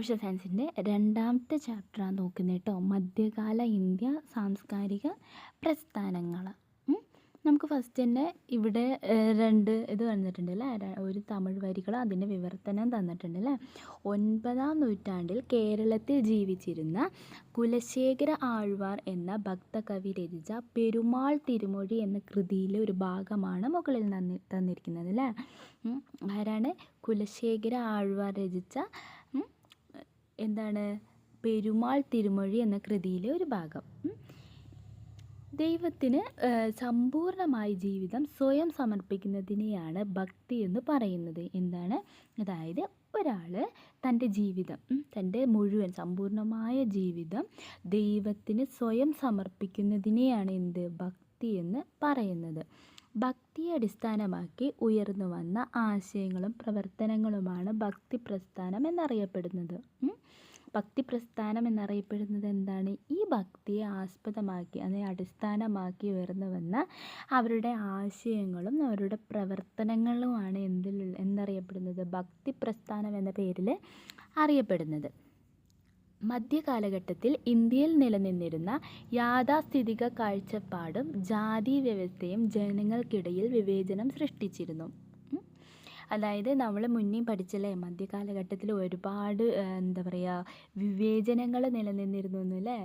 Social സയൻസിൻ്റെ രണ്ടാമത്തെ ചാപ്റ്ററാണ് നോക്കുന്നത് കേട്ടോ. മധ്യകാല ഇന്ത്യ സാംസ്കാരിക പ്രസ്ഥാനങ്ങൾ. നമുക്ക് ഫസ്റ്റ് തന്നെ ഇവിടെ രണ്ട് ഇത് തന്നിട്ടുണ്ട് അല്ലേ. ഒരു തമിഴ് വരികൾ അതിൻ്റെ വിവർത്തനം തന്നിട്ടുണ്ട് അല്ലേ. 9-ാം നൂറ്റാണ്ടിൽ കേരളത്തിൽ ജീവിച്ചിരുന്ന കുലശേഖര ആഴ്വാർ എന്ന ഭക്തകവി രചിച്ച പെരുമാൾ തിരുമൊഴി എന്ന കൃതിയിലെ ഒരു ഭാഗമാണ് മുകളിൽ തന്നിരിക്കുന്നത് അല്ലേ. ആരാണ്? കുലശേഖര ആഴ്വാർ രചിച്ച എന്താണ്? പെരുമാൾ തിരുമൊഴി എന്ന കൃതിയിലെ ഒരു ഭാഗം. ദൈവത്തിന് സമ്പൂർണ്ണമായി ജീവിതം സ്വയം സമർപ്പിക്കുന്നതിനെയാണ് ഭക്തി എന്ന് പറയുന്നത്. എന്താണ്? അതായത് ഒരാൾ തൻ്റെ ജീവിതം, തൻ്റെ മുഴുവൻ സമ്പൂർണ്ണമായ ജീവിതം ദൈവത്തിന് സ്വയം സമർപ്പിക്കുന്നതിനെയാണ് എന്ത്? ഭക്തി എന്ന് പറയുന്നത്. ഭക്തിയെ അടിസ്ഥാനമാക്കി ഉയർന്നു വന്ന ആശയങ്ങളും പ്രവർത്തനങ്ങളുമാണ് ഭക്തി പ്രസ്ഥാനം എന്നറിയപ്പെടുന്നത്. ഭക്തി പ്രസ്ഥാനം എന്നറിയപ്പെടുന്നത് എന്താണ്? ഈ ഭക്തിയെ ആസ്പദമാക്കി അടിസ്ഥാനമാക്കി ഉയർന്നു വന്ന അവരുടെ ആശയങ്ങളും അവരുടെ പ്രവർത്തനങ്ങളുമാണ് എന്നറിയപ്പെടുന്നത് ഭക്തി പ്രസ്ഥാനം എന്ന പേരിൽ അറിയപ്പെടുന്നത്. മധ്യകാലഘട്ടത്തിൽ ഇന്ത്യയിൽ നിലനിന്നിരുന്ന യാഥാസ്ഥിതിക കാഴ്ചപ്പാടും ജാതി വ്യവസ്ഥയും ജനങ്ങൾക്കിടയിൽ വിവേചനം സൃഷ്ടിച്ചിരുന്നു. അതായത് നമ്മൾ മുന്നേ പഠിച്ചല്ലേ, മധ്യകാലഘട്ടത്തിൽ ഒരുപാട് എന്താ പറയുക വിവേചനങ്ങൾ നിലനിന്നിരുന്നു എന്നല്ലേ.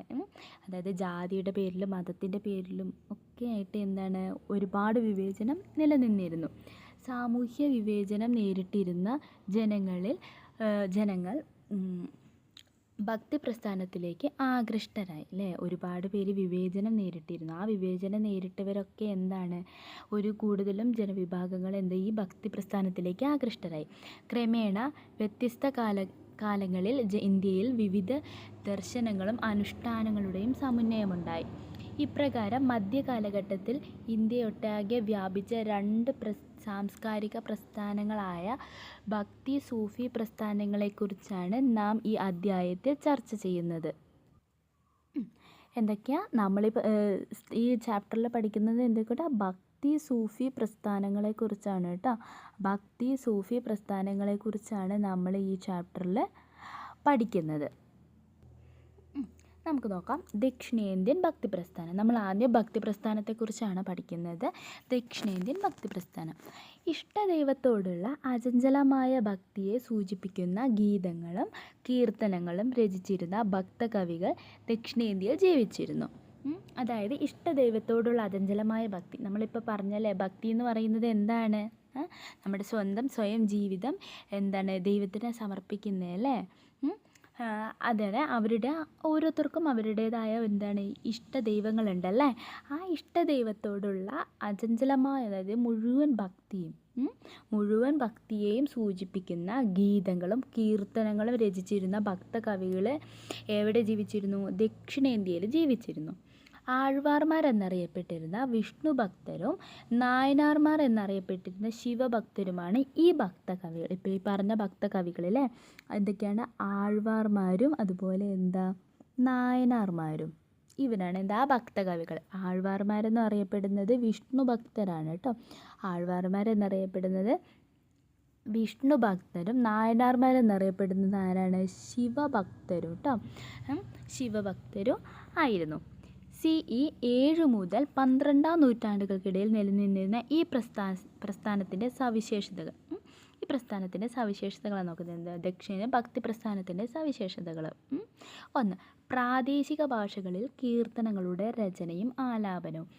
അതായത് ജാതിയുടെ പേരിലും മതത്തിൻ്റെ പേരിലും ഒക്കെ ആയിട്ട് എന്താണ് ഒരുപാട് വിവേചനം നിലനിന്നിരുന്നു. സാമൂഹ്യ വിവേചനം നേരിട്ടിരുന്ന ജനങ്ങൾ ഭക്തി പ്രസ്ഥാനത്തിലേക്ക് ആകൃഷ്ടരായി അല്ലേ. ഒരുപാട് പേര് വിവേചനം നേരിട്ടിരുന്നു. ആ വിവേചനം നേരിട്ടവരൊക്കെ എന്താണ് കൂടുതലും ജനവിഭാഗങ്ങൾ ഈ ഭക്തി പ്രസ്ഥാനത്തിലേക്ക് ആകൃഷ്ടരായി. ക്രമേണ വ്യത്യസ്ത കാലങ്ങളിൽ ഇന്ത്യയിൽ വിവിധ ദർശനങ്ങളും അനുഷ്ഠാനങ്ങളുടെയും സമന്വയമുണ്ടായി. ഇപ്രകാരം മധ്യകാലഘട്ടത്തിൽ ഇന്ത്യയൊട്ടാകെ വ്യാപിച്ച രണ്ട് സാംസ്കാരിക പ്രസ്ഥാനങ്ങളായ ഭക്തി സൂഫി പ്രസ്ഥാനങ്ങളെക്കുറിച്ചാണ് നാം ഈ അധ്യായത്തിൽ ചർച്ച ചെയ്യുന്നത്. എന്തൊക്കെയാണ് നമ്മളിപ്പോൾ ഈ ചാപ്റ്ററിൽ പഠിക്കുന്നത്? എന്തൊക്കെയാ? ഭക്തി സൂഫി പ്രസ്ഥാനങ്ങളെക്കുറിച്ചാണ് കേട്ടോ. ഭക്തി സൂഫി പ്രസ്ഥാനങ്ങളെക്കുറിച്ചാണ് നമ്മൾ ഈ ചാപ്റ്ററിൽ പഠിക്കുന്നത്. നമുക്ക് നോക്കാം. ദക്ഷിണേന്ത്യൻ ഭക്തി പ്രസ്ഥാനം. നമ്മൾ ആദ്യം ഭക്തി പ്രസ്ഥാനത്തെക്കുറിച്ചാണ് പഠിക്കുന്നത്. ദക്ഷിണേന്ത്യൻ ഭക്തി പ്രസ്ഥാനം ഇഷ്ടദൈവത്തോടുള്ള അചഞ്ചലമായ ഭക്തിയെ സൂചിപ്പിക്കുന്ന ഗീതങ്ങളും കീർത്തനങ്ങളും രചിച്ചിരുന്ന ഭക്തകവികൾ ദക്ഷിണേന്ത്യയിൽ ജീവിച്ചിരുന്നു. അതായത് ഇഷ്ടദൈവത്തോടുള്ള അചഞ്ചലമായ ഭക്തി. നമ്മളിപ്പോൾ പറഞ്ഞല്ലേ, ഭക്തി എന്ന് പറയുന്നത് എന്താണ്? നമ്മുടെ സ്വയം ജീവിതം എന്താണ് ദൈവത്തിന് സമർപ്പിക്കുന്നതല്ലേ. അതിന് ഓരോരുത്തർക്കും അവരുടേതായ ഇഷ്ടദൈവങ്ങളുണ്ടല്ലേ. ആ ഇഷ്ടദൈവത്തോടുള്ള അചഞ്ചലമായ, അതായത് മുഴുവൻ ഭക്തിയെയും സൂചിപ്പിക്കുന്ന ഗീതങ്ങളും കീർത്തനങ്ങളും രചിച്ചിരുന്ന ഭക്തകവികൾ എവിടെ ജീവിച്ചിരുന്നു? ദക്ഷിണേന്ത്യയിൽ ജീവിച്ചിരുന്നു. ആഴ്വാർമാർ എന്നറിയപ്പെട്ടിരുന്ന വിഷ്ണു ഭക്തരും നായനാർമാർ എന്നറിയപ്പെട്ടിരുന്ന ശിവഭക്തരുമാണ് ഈ ഭക്തകവികൾ. ഇപ്പോൾ ഈ പറഞ്ഞ ഭക്തകവികളിലെ എന്തൊക്കെയാണ്? ആഴ്വാർമാരും അതുപോലെ നായനാർമാരും. ഇവരാണ് ഭക്തകവികൾ. ആഴ്വാർമാരെന്ന് അറിയപ്പെടുന്നത് വിഷ്ണു ഭക്തരാണ് കേട്ടോ. ആഴ്വാർമാരെന്നറിയപ്പെടുന്നത് വിഷ്ണു ഭക്തരും നായനാർമാരെന്നറിയപ്പെടുന്നത് ആരാണ്? ശിവഭക്തരും കേട്ടോ. ശിവഭക്തരും ആയിരുന്നു. CE 7 മുതൽ 12-ാം നൂറ്റാണ്ടുകൾക്കിടയിൽ നിലനിന്നിരുന്ന ഈ പ്രസ്ഥാനത്തിൻ്റെ സവിശേഷതകൾ. ഈ പ്രസ്ഥാനത്തിൻ്റെ സവിശേഷതകളാണ് നോക്കുന്നത്. ദക്ഷിണ ഭക്തി പ്രസ്ഥാനത്തിൻ്റെ സവിശേഷതകൾ. 1. പ്രാദേശിക ഭാഷകളിൽ കീർത്തനങ്ങളുടെ രചനയും ആലാപനവും.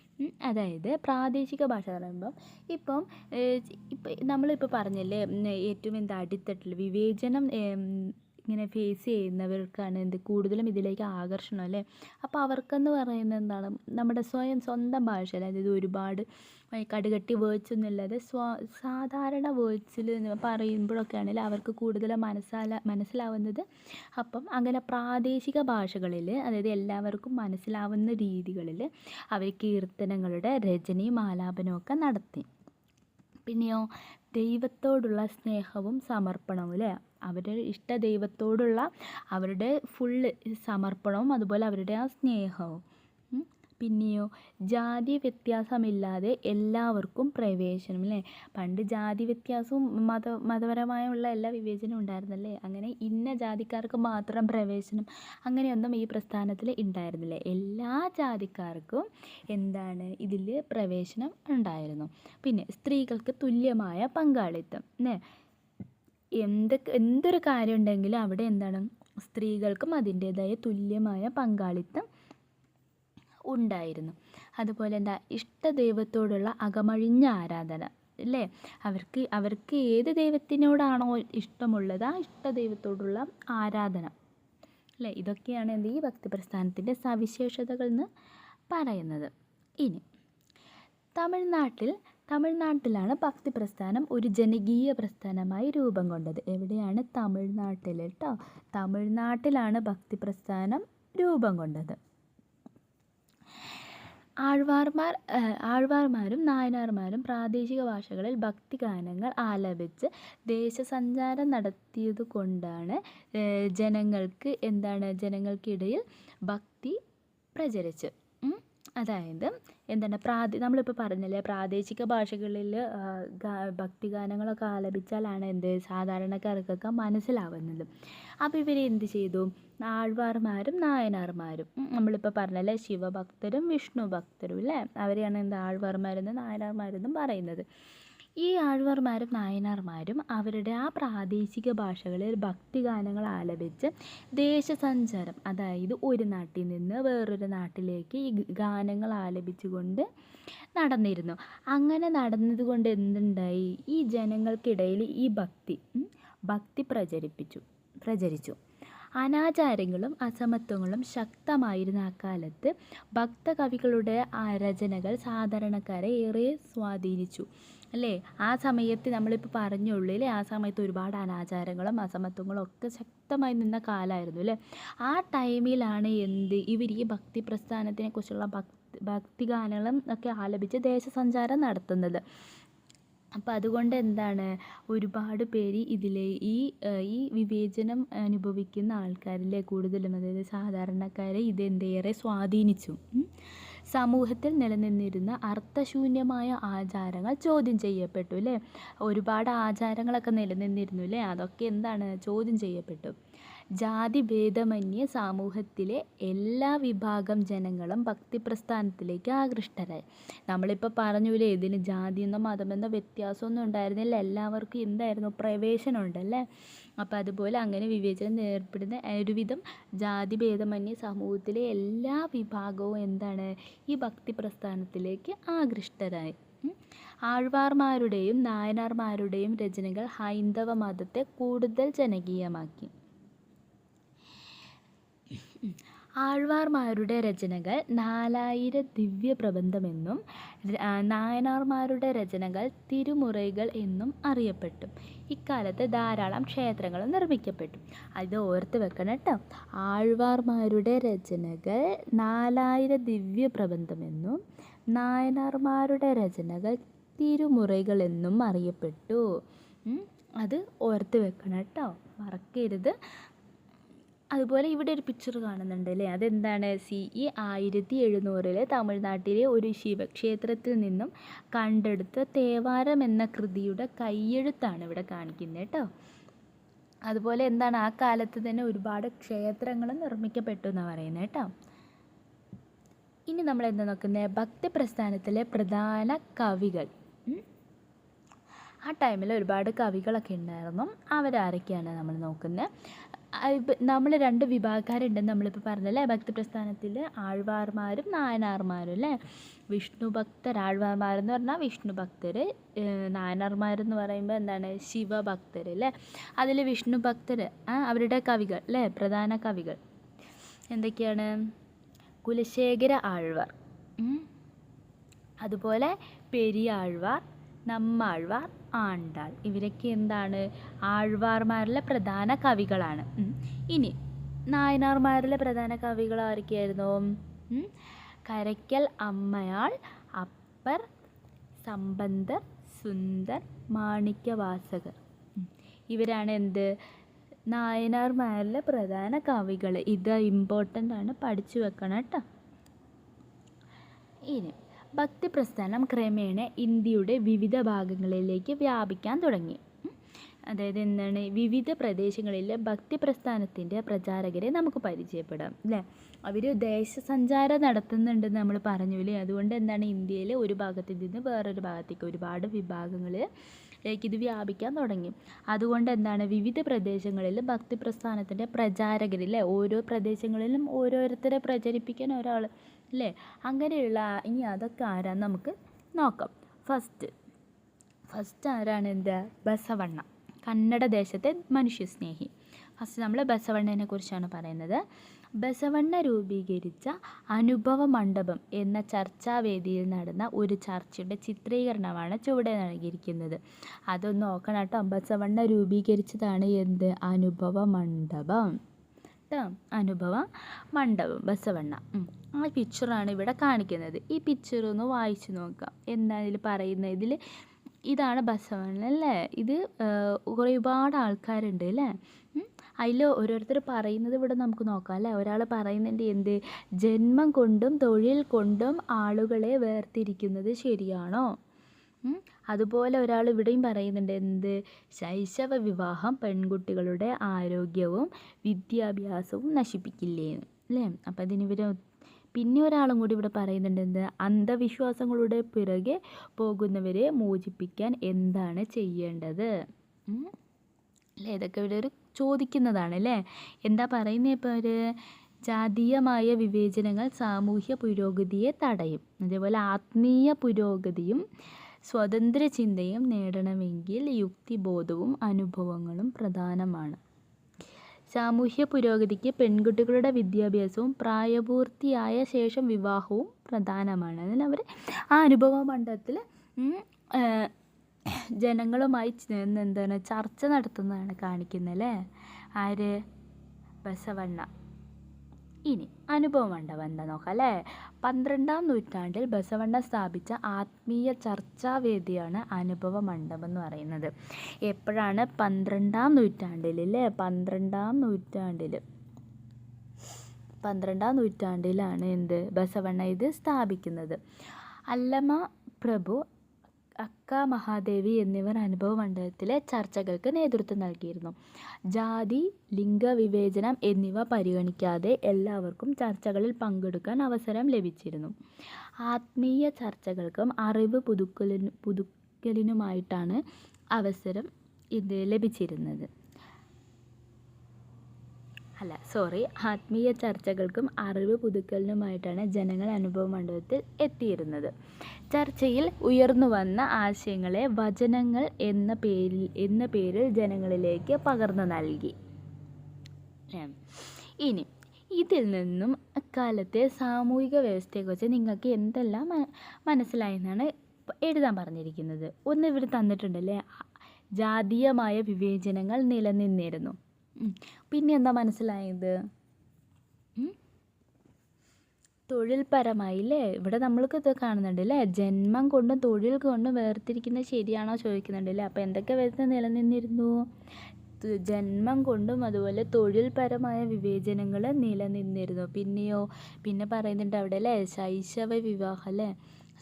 അതായത് പ്രാദേശിക ഭാഷ പറയുമ്പം ഇപ്പം നമ്മളിപ്പോൾ പറഞ്ഞല്ലേ, ഏറ്റവും അടിത്തട്ടിൽ വിവേചനം ഇങ്ങനെ ഫേസ് ചെയ്യുന്നവർക്കാണ് കൂടുതലും ഇതിലേക്ക് ആകർഷണം അല്ലേ. അപ്പോൾ അവർക്കെന്ന് പറയുന്നത് എന്താണ്? നമ്മുടെ സ്വന്തം ഭാഷയിൽ, അതായത് ഒരുപാട് കടുകട്ടി വേർഡ്സ് ഒന്നും ഇല്ലാതെ സാധാരണ വേർഡ്സിൽ പറയുമ്പോഴൊക്കെ ആണെങ്കിൽ അവർക്ക് കൂടുതലും മനസ്സിലാവുന്നത്. അപ്പം അങ്ങനെ പ്രാദേശിക ഭാഷകളിൽ, അതായത് എല്ലാവർക്കും മനസ്സിലാവുന്ന രീതികളിൽ അവർ കീർത്തനങ്ങളുടെ രചനയും ആലാപനവും ഒക്കെ നടത്തി. പിന്നെയോ ദൈവത്തോടുള്ള സ്നേഹവും സമർപ്പണവും അല്ലേ. അവരുടെ ഇഷ്ടദൈവത്തോടുള്ള അവരുടെ ഫുള്ള് സമർപ്പണവും അതുപോലെ അവരുടെ ആ സ്നേഹവും. പിന്നെയോ ജാതി വ്യത്യാസമില്ലാതെ എല്ലാവർക്കും പ്രവേശനം അല്ലേ. പണ്ട് ജാതി വ്യത്യാസവും മതപരമായുള്ള എല്ലാ വിവേചനവും ഉണ്ടായിരുന്നല്ലേ. അങ്ങനെ ഇന്ന ജാതിക്കാർക്ക് മാത്രം പ്രവേശനം അങ്ങനെയൊന്നും ഈ പ്രസ്ഥാനത്തിൽ ഉണ്ടായിരുന്നില്ല. എല്ലാ ജാതിക്കാർക്കും എന്താണ് ഇതിൽ പ്രവേശനം ഉണ്ടായിരുന്നു. പിന്നെ സ്ത്രീകൾക്ക് തുല്യമായ പങ്കാളിത്തം അല്ലേ. എന്തൊരു കാര്യം ഉണ്ടെങ്കിലും അവിടെ എന്താണ് സ്ത്രീകൾക്കും അതിൻ്റേതായ തുല്യമായ പങ്കാളിത്തം ഉണ്ടായിരുന്നു. അതുപോലെ എന്താ ഇഷ്ടദൈവത്തോടുള്ള അകമഴിഞ്ഞ ആരാധന അല്ലേ. അവർക്ക് ഏത് ദൈവത്തിനോടാണോ ഇഷ്ടമുള്ളത് ആ ഇഷ്ടദൈവത്തോടുള്ള ആരാധന അല്ലേ. ഇതൊക്കെയാണ് ഈ ഭക്തി പ്രസ്ഥാനത്തിൻ്റെ സവിശേഷതകൾ എന്ന് പറയുന്നത്. ഇനി തമിഴ്നാട്ടിലാണ് ഭക്തി പ്രസ്ഥാനം ഒരു ജനകീയ പ്രസ്ഥാനമായി രൂപം കൊണ്ടത്. എവിടെയാണ്? തമിഴ്നാട്ടിൽ കേട്ടോ. തമിഴ്നാട്ടിലാണ് ഭക്തി പ്രസ്ഥാനം രൂപം കൊണ്ടത്. ആഴ്വാർമാരും നായനാർമാരും പ്രാദേശിക ഭാഷകളിൽ ഭക്തിഗാനങ്ങൾ ആലപിച്ച് ദേശസഞ്ചാരം നടത്തിയത് കൊണ്ടാണ് ജനങ്ങൾക്കിടയിൽ ഭക്തി പ്രചരിച്ചു. അതായത് എന്താണ് നമ്മളിപ്പോൾ പറഞ്ഞല്ലേ പ്രാദേശിക ഭാഷകളിൽ ഭക്തിഗാനങ്ങളൊക്കെ ആലപിച്ചാലാണ് സാധാരണക്കാർക്കൊക്കെ മനസ്സിലാവുന്നത്. അപ്പോൾ ഇവർ എന്ത് ചെയ്തു? ആഴ്വാർമാരും നായനാർമാരും നമ്മളിപ്പോൾ പറഞ്ഞല്ലേ ശിവഭക്തരും വിഷ്ണു ഭക്തരും അല്ലേ. അവരെയാണ് ആഴ്വാർമാരെന്നും നായനാർമാരെന്നും പറയുന്നത്. ഈ ആഴ്വാർമാരും നായനാർമാരും അവരുടെ ആ പ്രാദേശിക ഭാഷകളിൽ ഭക്തിഗാനങ്ങൾ ആലപിച്ച് ദേശസഞ്ചാരം, അതായത് ഒരു നാട്ടിൽ നിന്ന് വേറൊരു നാട്ടിലേക്ക് ഈ ഗാനങ്ങൾ ആലപിച്ചുകൊണ്ട് നടന്നിരുന്നു. അങ്ങനെ നടന്നതുകൊണ്ട് എന്തുണ്ടായി? ഈ ജനങ്ങൾക്കിടയിൽ ഈ ഭക്തി പ്രചരിച്ചു. അനാചാരങ്ങളും അസമത്വങ്ങളും ശക്തമായിരുന്ന അക്കാലത്ത് ഭക്തകവികളുടെ രചനകൾ സാധാരണക്കാരെ ഏറെ സ്വാധീനിച്ചു അല്ലേ. ആ സമയത്ത് നമ്മളിപ്പോൾ പറഞ്ഞുള്ളൂ അല്ലേ, ആ സമയത്ത് ഒരുപാട് അനാചാരങ്ങളും അസമത്വങ്ങളും ഒക്കെ ശക്തമായി നിന്ന കാലമായിരുന്നു അല്ലേ. ആ ടൈമിലാണ് ഇവർ ഈ ഭക്തി പ്രസ്ഥാനത്തിനെ കുറിച്ചുള്ള ഭക്തിഗാനങ്ങളും ഒക്കെ ആലപിച്ച് ദേശസഞ്ചാരം നടത്തുന്നത്. അപ്പോൾ അതുകൊണ്ട് ഒരുപാട് പേര് ഈ വിവേചനം അനുഭവിക്കുന്ന ആൾക്കാരിലെ കൂടുതലും, അതായത് സാധാരണക്കാരെ ഏറെ സ്വാധീനിച്ചു. സമൂഹത്തിൽ നിലനിന്നിരുന്ന അർത്ഥശൂന്യമായ ആചാരങ്ങൾ ചോദ്യം ചെയ്യപ്പെട്ടു അല്ലേ. ഒരുപാട് ആചാരങ്ങളൊക്കെ നിലനിന്നിരുന്നു അല്ലേ, അതൊക്കെ ചോദ്യം ചെയ്യപ്പെട്ടു. ജാതി ഭേദമന്യേ സമൂഹത്തിലെ എല്ലാ വിഭാഗം ജനങ്ങളും ഭക്തിപ്രസ്ഥാനത്തിലേക്ക് ആകൃഷ്ടരായി. നമ്മളിപ്പോൾ പറഞ്ഞൂലേ ഇതിന് ജാതിയെന്നോ മതമെന്നോ വ്യത്യാസമൊന്നും ഉണ്ടായിരുന്നില്ല, എല്ലാവർക്കും പ്രവേശനം ഉണ്ടല്ലേ. അപ്പോൾ അതുപോലെ അങ്ങനെ വിവേചനം ഏർപ്പെടുന്ന ഒരുവിധം ജാതി ഭേദമന്യേ സമൂഹത്തിലെ എല്ലാ വിഭാഗവും ഈ ഭക്തി പ്രസ്ഥാനത്തിലേക്ക് ആകൃഷ്ടരായി. ആഴ്വാർമാരുടെയും നായനാർമാരുടെയും രചനകൾ ഹൈന്ദവ മതത്തെ കൂടുതൽ ജനകീയമാക്കി. ആഴ്വാർമാരുടെ രചനകൾ 4000 ദിവ്യപ്രബന്ധമെന്നും നായനാർമാരുടെ രചനകൾ തിരുമുറൈകൾ എന്നും അറിയപ്പെട്ടു. ഇക്കാലത്ത് ധാരാളം ക്ഷേത്രങ്ങൾ നിർമ്മിക്കപ്പെട്ടു. അത് ഓർത്ത് വെക്കണം കേട്ടോ. ആഴ്വാർമാരുടെ രചനകൾ 4000 ദിവ്യപ്രബന്ധമെന്നും നായനാർമാരുടെ രചനകൾ തിരുമുറൈകൾ എന്നും അറിയപ്പെട്ടു. അത് ഓർത്ത് വെക്കണം കേട്ടോ, മറക്കരുത്. അതുപോലെ ഇവിടെ ഒരു പിക്ചർ കാണുന്നുണ്ട് അല്ലേ, അതെന്താണ്? CE 1700 തമിഴ്നാട്ടിലെ ഒരു ശിവക്ഷേത്രത്തിൽ നിന്നും കണ്ടെടുത്ത തേവാരം എന്ന കൃതിയുടെ കയ്യെഴുത്താണ് ഇവിടെ കാണിക്കുന്നത് കേട്ടോ. അതുപോലെ ആ കാലത്ത് തന്നെ ഒരുപാട് ക്ഷേത്രങ്ങൾ നിർമ്മിക്കപ്പെട്ടു എന്നാണ് പറയുന്നത് കേട്ടോ. ഇനി നമ്മൾ നോക്കുന്നത് ഭക്തി പ്രസ്ഥാനത്തിലെ പ്രധാന കവികൾ. ആ ടൈമിൽ ഒരുപാട് കവികളൊക്കെ ഉണ്ടായിരുന്നു. അവരാരൊക്കെയാണ് നമ്മൾ നോക്കുന്നത്? നമ്മൾ 2 വിഭാഗക്കാരുണ്ടെന്ന് നമ്മളിപ്പോൾ പറഞ്ഞല്ലേ ഭക്തി പ്രസ്ഥാനത്തിൽ, ആഴ്വാർമാരും നായനാർമാരും അല്ലേ. വിഷ്ണു ഭക്തർ, ആഴ്വാർമാരെന്ന് പറഞ്ഞാൽ വിഷ്ണു ഭക്തർ, നായനാർമാരെന്ന് പറയുമ്പോൾ ശിവഭക്തർ അല്ലേ. അതിൽ വിഷ്ണു ഭക്തർ അവരുടെ കവികൾ അല്ലേ, പ്രധാന കവികൾ എന്തൊക്കെയാണ്? കുലശേഖര ആഴ്വാർ, അതുപോലെ പെരിയാഴ്വാർ, നമ്മാഴ്വാർ, ആണ്ടാൾ. ഇവരൊക്കെ ആഴ്വാർമാരിലെ പ്രധാന കവികളാണ്. ഇനി നായനാർമാരിലെ പ്രധാന കവികൾ ആരൊക്കെയായിരുന്നു? കരയ്ക്കൽ അമ്മയാൾ, അപ്പർ, സമ്പന്തർ, സുന്ദർ, മാണിക്യവാസകർ. ഇവരാണ് നായനാർമാരിലെ പ്രധാന കവികൾ. ഇത് ഇമ്പോർട്ടൻ്റ് ആണ്, പഠിച്ചു വെക്കണം കേട്ടോ. ഇനി ഭക്തി പ്രസ്ഥാനം ക്രമേണ ഇന്ത്യയുടെ വിവിധ ഭാഗങ്ങളിലേക്ക് വ്യാപിക്കാൻ തുടങ്ങി. അതായത് എന്താണ്, വിവിധ പ്രദേശങ്ങളിലെ ഭക്തി പ്രസ്ഥാനത്തിൻ്റെ പ്രചാരകരെ നമുക്ക് പരിചയപ്പെടാം അല്ലേ. അവർ ദേശസഞ്ചാരം നടത്തുന്നുണ്ടെന്ന് നമ്മൾ പറഞ്ഞു അല്ലേ. അതുകൊണ്ട് എന്താണ്, ഇന്ത്യയിൽ ഒരു ഭാഗത്ത് നിന്ന് വേറൊരു ഭാഗത്തേക്ക് ഒരുപാട് വിഭാഗങ്ങളിലേക്ക് ഇത് വ്യാപിക്കാൻ തുടങ്ങി. അതുകൊണ്ട് എന്താണ്, വിവിധ പ്രദേശങ്ങളിൽ ഭക്തി പ്രസ്ഥാനത്തിൻ്റെ പ്രചാരകരില്ലേ, ഓരോ പ്രദേശങ്ങളിലും ഓരോരുത്തരെ പ്രചരിപ്പിക്കാൻ ഒരാൾ അല്ലേ. അങ്ങനെയുള്ള ഇനി അതൊക്കെ ആരാന്ന് നമുക്ക് നോക്കാം. ഫസ്റ്റ് ആരാണ്, എന്താ, ബസവണ്ണ, കന്നഡ ദേശത്തെ മനുഷ്യസ്നേഹി. ഫസ്റ്റ് നമ്മൾ ബസവണ്ണനെ കുറിച്ചാണ് പറയുന്നത്. ബസവണ്ണ രൂപീകരിച്ച അനുഭവ മണ്ഡപം എന്ന ചർച്ചാവേദിയിൽ നടന്ന ഒരു ചർച്ചയുടെ ചിത്രീകരണമാണ് ചുവടെ നൽകിയിരിക്കുന്നത്. അതൊന്ന് നോക്കണം കേട്ടോ. ബസവണ്ണ രൂപീകരിച്ചതാണ് എന്ത്, അനുഭവ മണ്ഡപം കേട്ടോ. അനുഭവ മണ്ഡപം ബസവണ്ണ. ആ പിക്ചറാണ് ഇവിടെ കാണിക്കുന്നത്. ഈ പിക്ചർ ഒന്ന് വായിച്ചു നോക്കാം. എന്താണ് ഇതിൽ പറയുന്നത്? ഇതിൽ ഇതാണ് ബസവണ്ണ അല്ലേ. ഇത് ഒരുപാട് ആൾക്കാരുണ്ട് അല്ലേ. അതിൽ ഓരോരുത്തർ പറയുന്നത് ഇവിടെ നമുക്ക് നോക്കാം അല്ലേ. ഒരാൾ പറയുന്നുണ്ട് എന്ത്, ജന്മം കൊണ്ടും തൊഴിൽ കൊണ്ടും ആളുകളെ വേർതിരിക്കുന്നത് ശരിയാണോ. അതുപോലെ ഒരാൾ ഇവിടെയും പറയുന്നുണ്ട് എന്ത്, ശൈശവ വിവാഹം പെൺകുട്ടികളുടെ ആരോഗ്യവും വിദ്യാഭ്യാസവും നശിപ്പിക്കില്ലേ അല്ലേ. അപ്പം അതിനിവർ പിന്നെ ഒരാളും കൂടി ഇവിടെ പറയുന്നുണ്ട് എന്ത്, അന്ധവിശ്വാസങ്ങളുടെ പിറകെ പോകുന്നവരെ മോചിപ്പിക്കാൻ എന്താണ് ചെയ്യേണ്ടത് അല്ലേ. ഇതൊക്കെ ഇവരൊരു ചോദിക്കുന്നതാണ് അല്ലേ. എന്താ പറയുന്നത് ഇപ്പോൾ അവർ, ജാതീയമായ വിവേചനങ്ങൾ സാമൂഹ്യ പുരോഗതിയെ തടയും. അതേപോലെ ആത്മീയ പുരോഗതിയും സ്വതന്ത്ര ചിന്തയും നേടണമെങ്കിൽ യുക്തിബോധവും അനുഭവങ്ങളും പ്രധാനമാണ്. സാമൂഹ്യ പുരോഗതിക്ക് പെൺകുട്ടികളുടെ വിദ്യാഭ്യാസവും പ്രായപൂർത്തിയായ ശേഷം വിവാഹവും പ്രധാനമാണ്. അതിൽ അവർ ആ അനുഭവ മണ്ഡലത്തിൽ ജനങ്ങളുമായി എന്താണ് ചർച്ച നടത്തുന്നതാണ് കാണിക്കുന്നത് അല്ലേ. ആര്, ബസവണ്ണ. ഇനി അനുഭവ മണ്ഡപം എന്താ നോക്കാം അല്ലേ. 12ാം നൂറ്റാണ്ടിൽ ബസവണ്ണ സ്ഥാപിച്ച ആത്മീയ ചർച്ചാവേദിയാണ് അനുഭവ മണ്ഡപം എന്ന് പറയുന്നത്. എപ്പോഴാണ്, 12ാം നൂറ്റാണ്ടിൽ അല്ലേ. 12ാം നൂറ്റാണ്ടിലാണ് എന്ത്, ബസവണ്ണ ഇത് സ്ഥാപിക്കുന്നത്. അല്ലമ പ്രഭു, അക്ക മഹാദേവി എന്നിവർ അനുഭവ മണ്ഡപത്തിലെ ചർച്ചകൾക്ക് നേതൃത്വം നൽകിയിരുന്നു. ജാതി, ലിംഗവിവേചനം എന്നിവ പരിഗണിക്കാതെ എല്ലാവർക്കും ചർച്ചകളിൽ പങ്കെടുക്കാൻ അവസരം ലഭിച്ചിരുന്നു. ആത്മീയ ചർച്ചകൾക്കും അറിവ് പുതുക്കലിനുമായിട്ടാണ് അവസരം ഇത് ലഭിച്ചിരുന്നത്. ആത്മീയ ചർച്ചകൾക്കും അറിവ് പുതുക്കലിനുമായിട്ടാണ് ജനങ്ങൾ അനുഭവ മണ്ഡപത്തിൽ എത്തിയിരുന്നത്. ചർച്ചയിൽ ഉയർന്നു വന്ന ആശയങ്ങളെ വചനങ്ങൾ എന്ന പേരിൽ ജനങ്ങളിലേക്ക് പകർന്നു നൽകി. ഇനി ഇതിൽ നിന്നും അക്കാലത്തെ സാമൂഹിക വ്യവസ്ഥയെക്കുറിച്ച് നിങ്ങൾക്ക് എന്തെല്ലാം മനസ്സിലായെന്നാണ് എഴുതാൻ പറഞ്ഞിരിക്കുന്നത്. ഒന്ന് ഇവിടെ തന്നിട്ടുണ്ടല്ലേ, ജാതീയമായ വിവേചനങ്ങൾ നിലനിന്നിരുന്നു. പിന്നെ എന്താ മനസ്സിലായത്, തൊഴിൽപരമായില്ലേ. ഇവിടെ നമ്മൾക്ക് ഇത് കാണുന്നുണ്ട് അല്ലേ, ജന്മം കൊണ്ടും തൊഴിൽ കൊണ്ടും വേർതിരിക്കുന്നത് ശരിയാണോ ചോദിക്കുന്നുണ്ട് അല്ലേ. അപ്പോൾ എന്തൊക്കെ വ്യവസ്ഥ നിലനിന്നിരുന്നു, ജന്മം കൊണ്ടും അതുപോലെ തൊഴിൽപരമായ വിവേചനങ്ങൾ നിലനിന്നിരുന്നു. പിന്നെ പറയുന്നുണ്ട് അവിടെ അല്ലേ, ശൈശവ വിവാഹം അല്ലേ,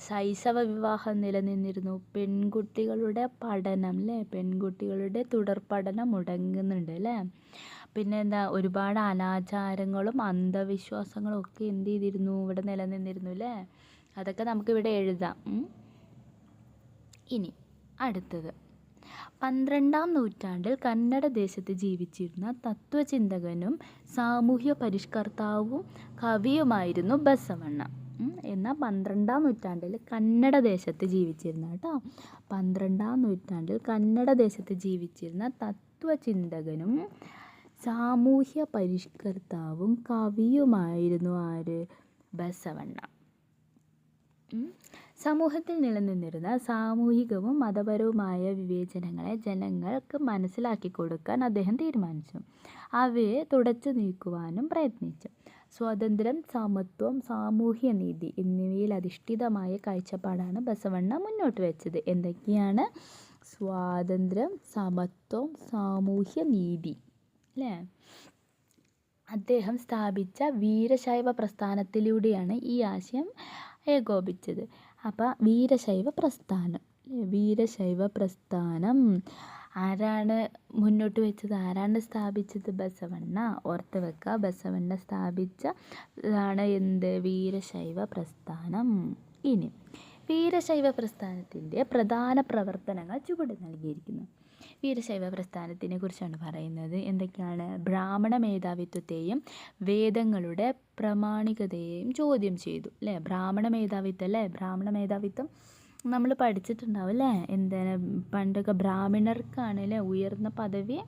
ശൈശവ വിവാഹം നിലനിന്നിരുന്നു. പെൺകുട്ടികളുടെ പഠനം അല്ലേ, പെൺകുട്ടികളുടെ തുടർ പഠനം മുടങ്ങുന്നുണ്ട് അല്ലേ. പിന്നെ എന്താ, ഒരുപാട് അനാചാരങ്ങളും അന്ധവിശ്വാസങ്ങളും ഒക്കെ എന്ത് ചെയ്തിരുന്നു, ഇവിടെ നിലനിന്നിരുന്നു അല്ലേ. അതൊക്കെ നമുക്കിവിടെ എഴുതാം. ഇനി അടുത്തത്, 12ാം നൂറ്റാണ്ടിൽ കന്നഡ ദേശത്ത് ജീവിച്ചിരുന്ന തത്വചിന്തകനും സാമൂഹ്യ പരിഷ്കർത്താവും കവിയുമായിരുന്നു ബസവണ്ണ. എന്നാൽ 12ാം നൂറ്റാണ്ടിൽ കന്നഡ ദേശത്ത് ജീവിച്ചിരുന്ന 12ാം നൂറ്റാണ്ടിൽ കന്നഡ ദേശത്ത് ജീവിച്ചിരുന്ന തത്വചിന്തകനും സാമൂഹ്യ പരിഷ്കർത്താവും കവിയുമായിരുന്നു ആര്, ബസവണ്ണ. സമൂഹത്തിൽ നിലനിന്നിരുന്ന സാമൂഹികവും മതപരവുമായ വിവേചനങ്ങളെ ജനങ്ങൾക്ക് മനസ്സിലാക്കി കൊടുക്കാൻ അദ്ദേഹം തീരുമാനിച്ചു. അവയെ തുടച്ചു നീക്കുവാനും പ്രയത്നിച്ചു. സ്വാതന്ത്ര്യം, സമത്വം, സാമൂഹ്യനീതി എന്നിവയിൽ അധിഷ്ഠിതമായ കാഴ്ചപ്പാടാണ് ബസവണ്ണ മുന്നോട്ട് വെച്ചത്. എന്തൊക്കെയാണ്, സ്വാതന്ത്ര്യം, സമത്വം, സാമൂഹ്യനീതി അല്ലേ. അദ്ദേഹം സ്ഥാപിച്ച വീരശൈവ പ്രസ്ഥാനത്തിലൂടെയാണ് ഈ ആശയം ഏകോപിച്ചത്. അപ്പോൾ വീരശൈവ പ്രസ്ഥാനം, വീരശൈവ പ്രസ്ഥാനം ആരാണ് മുന്നോട്ട് വെച്ചത്, ആരാണ് സ്ഥാപിച്ചത്? ബസവണ്ണ. ഓർത്ത് വെക്കുക, ബസവണ്ണ സ്ഥാപിച്ച ആണ് എന്ത്? വീരശൈവ പ്രസ്ഥാനം. ഇനി വീരശൈവ പ്രസ്ഥാനത്തിൻ്റെ പ്രധാന പ്രവർത്തനങ്ങൾ ചുവടെ നൽകിയിരിക്കുന്നു. വീരശൈവ പ്രസ്ഥാനത്തിനെ കുറിച്ചാണ് പറയുന്നത്. എന്തൊക്കെയാണ്? ബ്രാഹ്മണ മേധാവിത്വത്തെയും വേദങ്ങളുടെ പ്രാമാണികതയെയും ചോദ്യം ചെയ്തു. അല്ലേ? ബ്രാഹ്മണ മേധാവിത്വം, അല്ലേ? ബ്രാഹ്മണ മേധാവിത്വം നമ്മൾ പഠിച്ചിട്ടുണ്ടാവും, അല്ലേ? എന്താണ് പണ്ടൊക്കെ ബ്രാഹ്മണർക്കാണ് അല്ലേ ഉയർന്ന പദവി.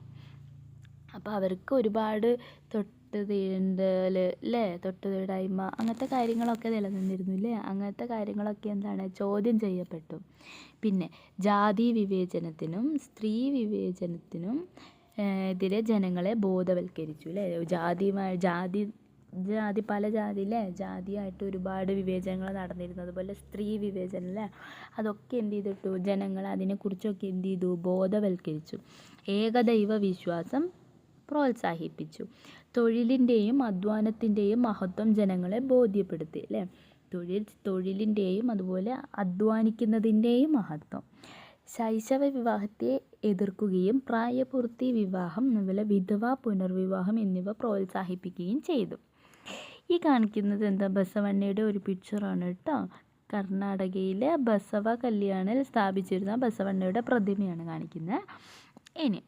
അപ്പോൾ അവർക്ക് ഒരുപാട് തൊട്ട് തീണ്ടൽ, അല്ലേ? തൊട്ട് തീണ്ടായ്മ അങ്ങനത്തെ കാര്യങ്ങളൊക്കെ നിലനിന്നിരുന്നു, അല്ലേ? അങ്ങനത്തെ കാര്യങ്ങളൊക്കെ എന്താണ് ചോദ്യം ചെയ്യപ്പെട്ടു. പിന്നെ ജാതി വിവേചനത്തിനും സ്ത്രീ വിവേചനത്തിനും എതിരെ ജനങ്ങളെ ബോധവൽക്കരിച്ചു, അല്ലേ? ജാതി പല ജാതി, അല്ലേ? ജാതിയായിട്ട് ഒരുപാട് വിവേചനങ്ങൾ നടന്നിരുന്നു. അതുപോലെ സ്ത്രീ വിവേചനം, അല്ലേ? അതൊക്കെ എന്ത് ചെയ്തിട്ടു? ജനങ്ങൾ അതിനെക്കുറിച്ചൊക്കെ എന്ത് ചെയ്തു? ബോധവൽക്കരിച്ചു. ഏകദൈവ വിശ്വാസം പ്രോത്സാഹിപ്പിച്ചു. തൊഴിലിൻ്റെയും അധ്വാനത്തിൻ്റെയും മഹത്വം ജനങ്ങളെ ബോധ്യപ്പെടുത്തി, അല്ലേ? തൊഴിലിൻ്റെയും അതുപോലെ അധ്വാനിക്കുന്നതിൻ്റെയും മഹത്വം. ശൈശവ വിവാഹത്തെ എതിർക്കുകയും പ്രായപൂർത്തി വിവാഹം, അതുപോലെ വിധവ പുനർവിവാഹം എന്നിവ പ്രോത്സാഹിപ്പിക്കുകയും ചെയ്തു. ഈ കാണിക്കുന്നത് എന്താ? ബസവണ്ണയുടെ ഒരു പിക്ചറാണ് കേട്ടോ. കർണാടകയിലെ ബസവ കല്യാണിൽ സ്ഥാപിച്ചിരുന്ന ബസവണ്ണയുടെ പ്രതിമയാണ് കാണിക്കുന്നത്. ഇനി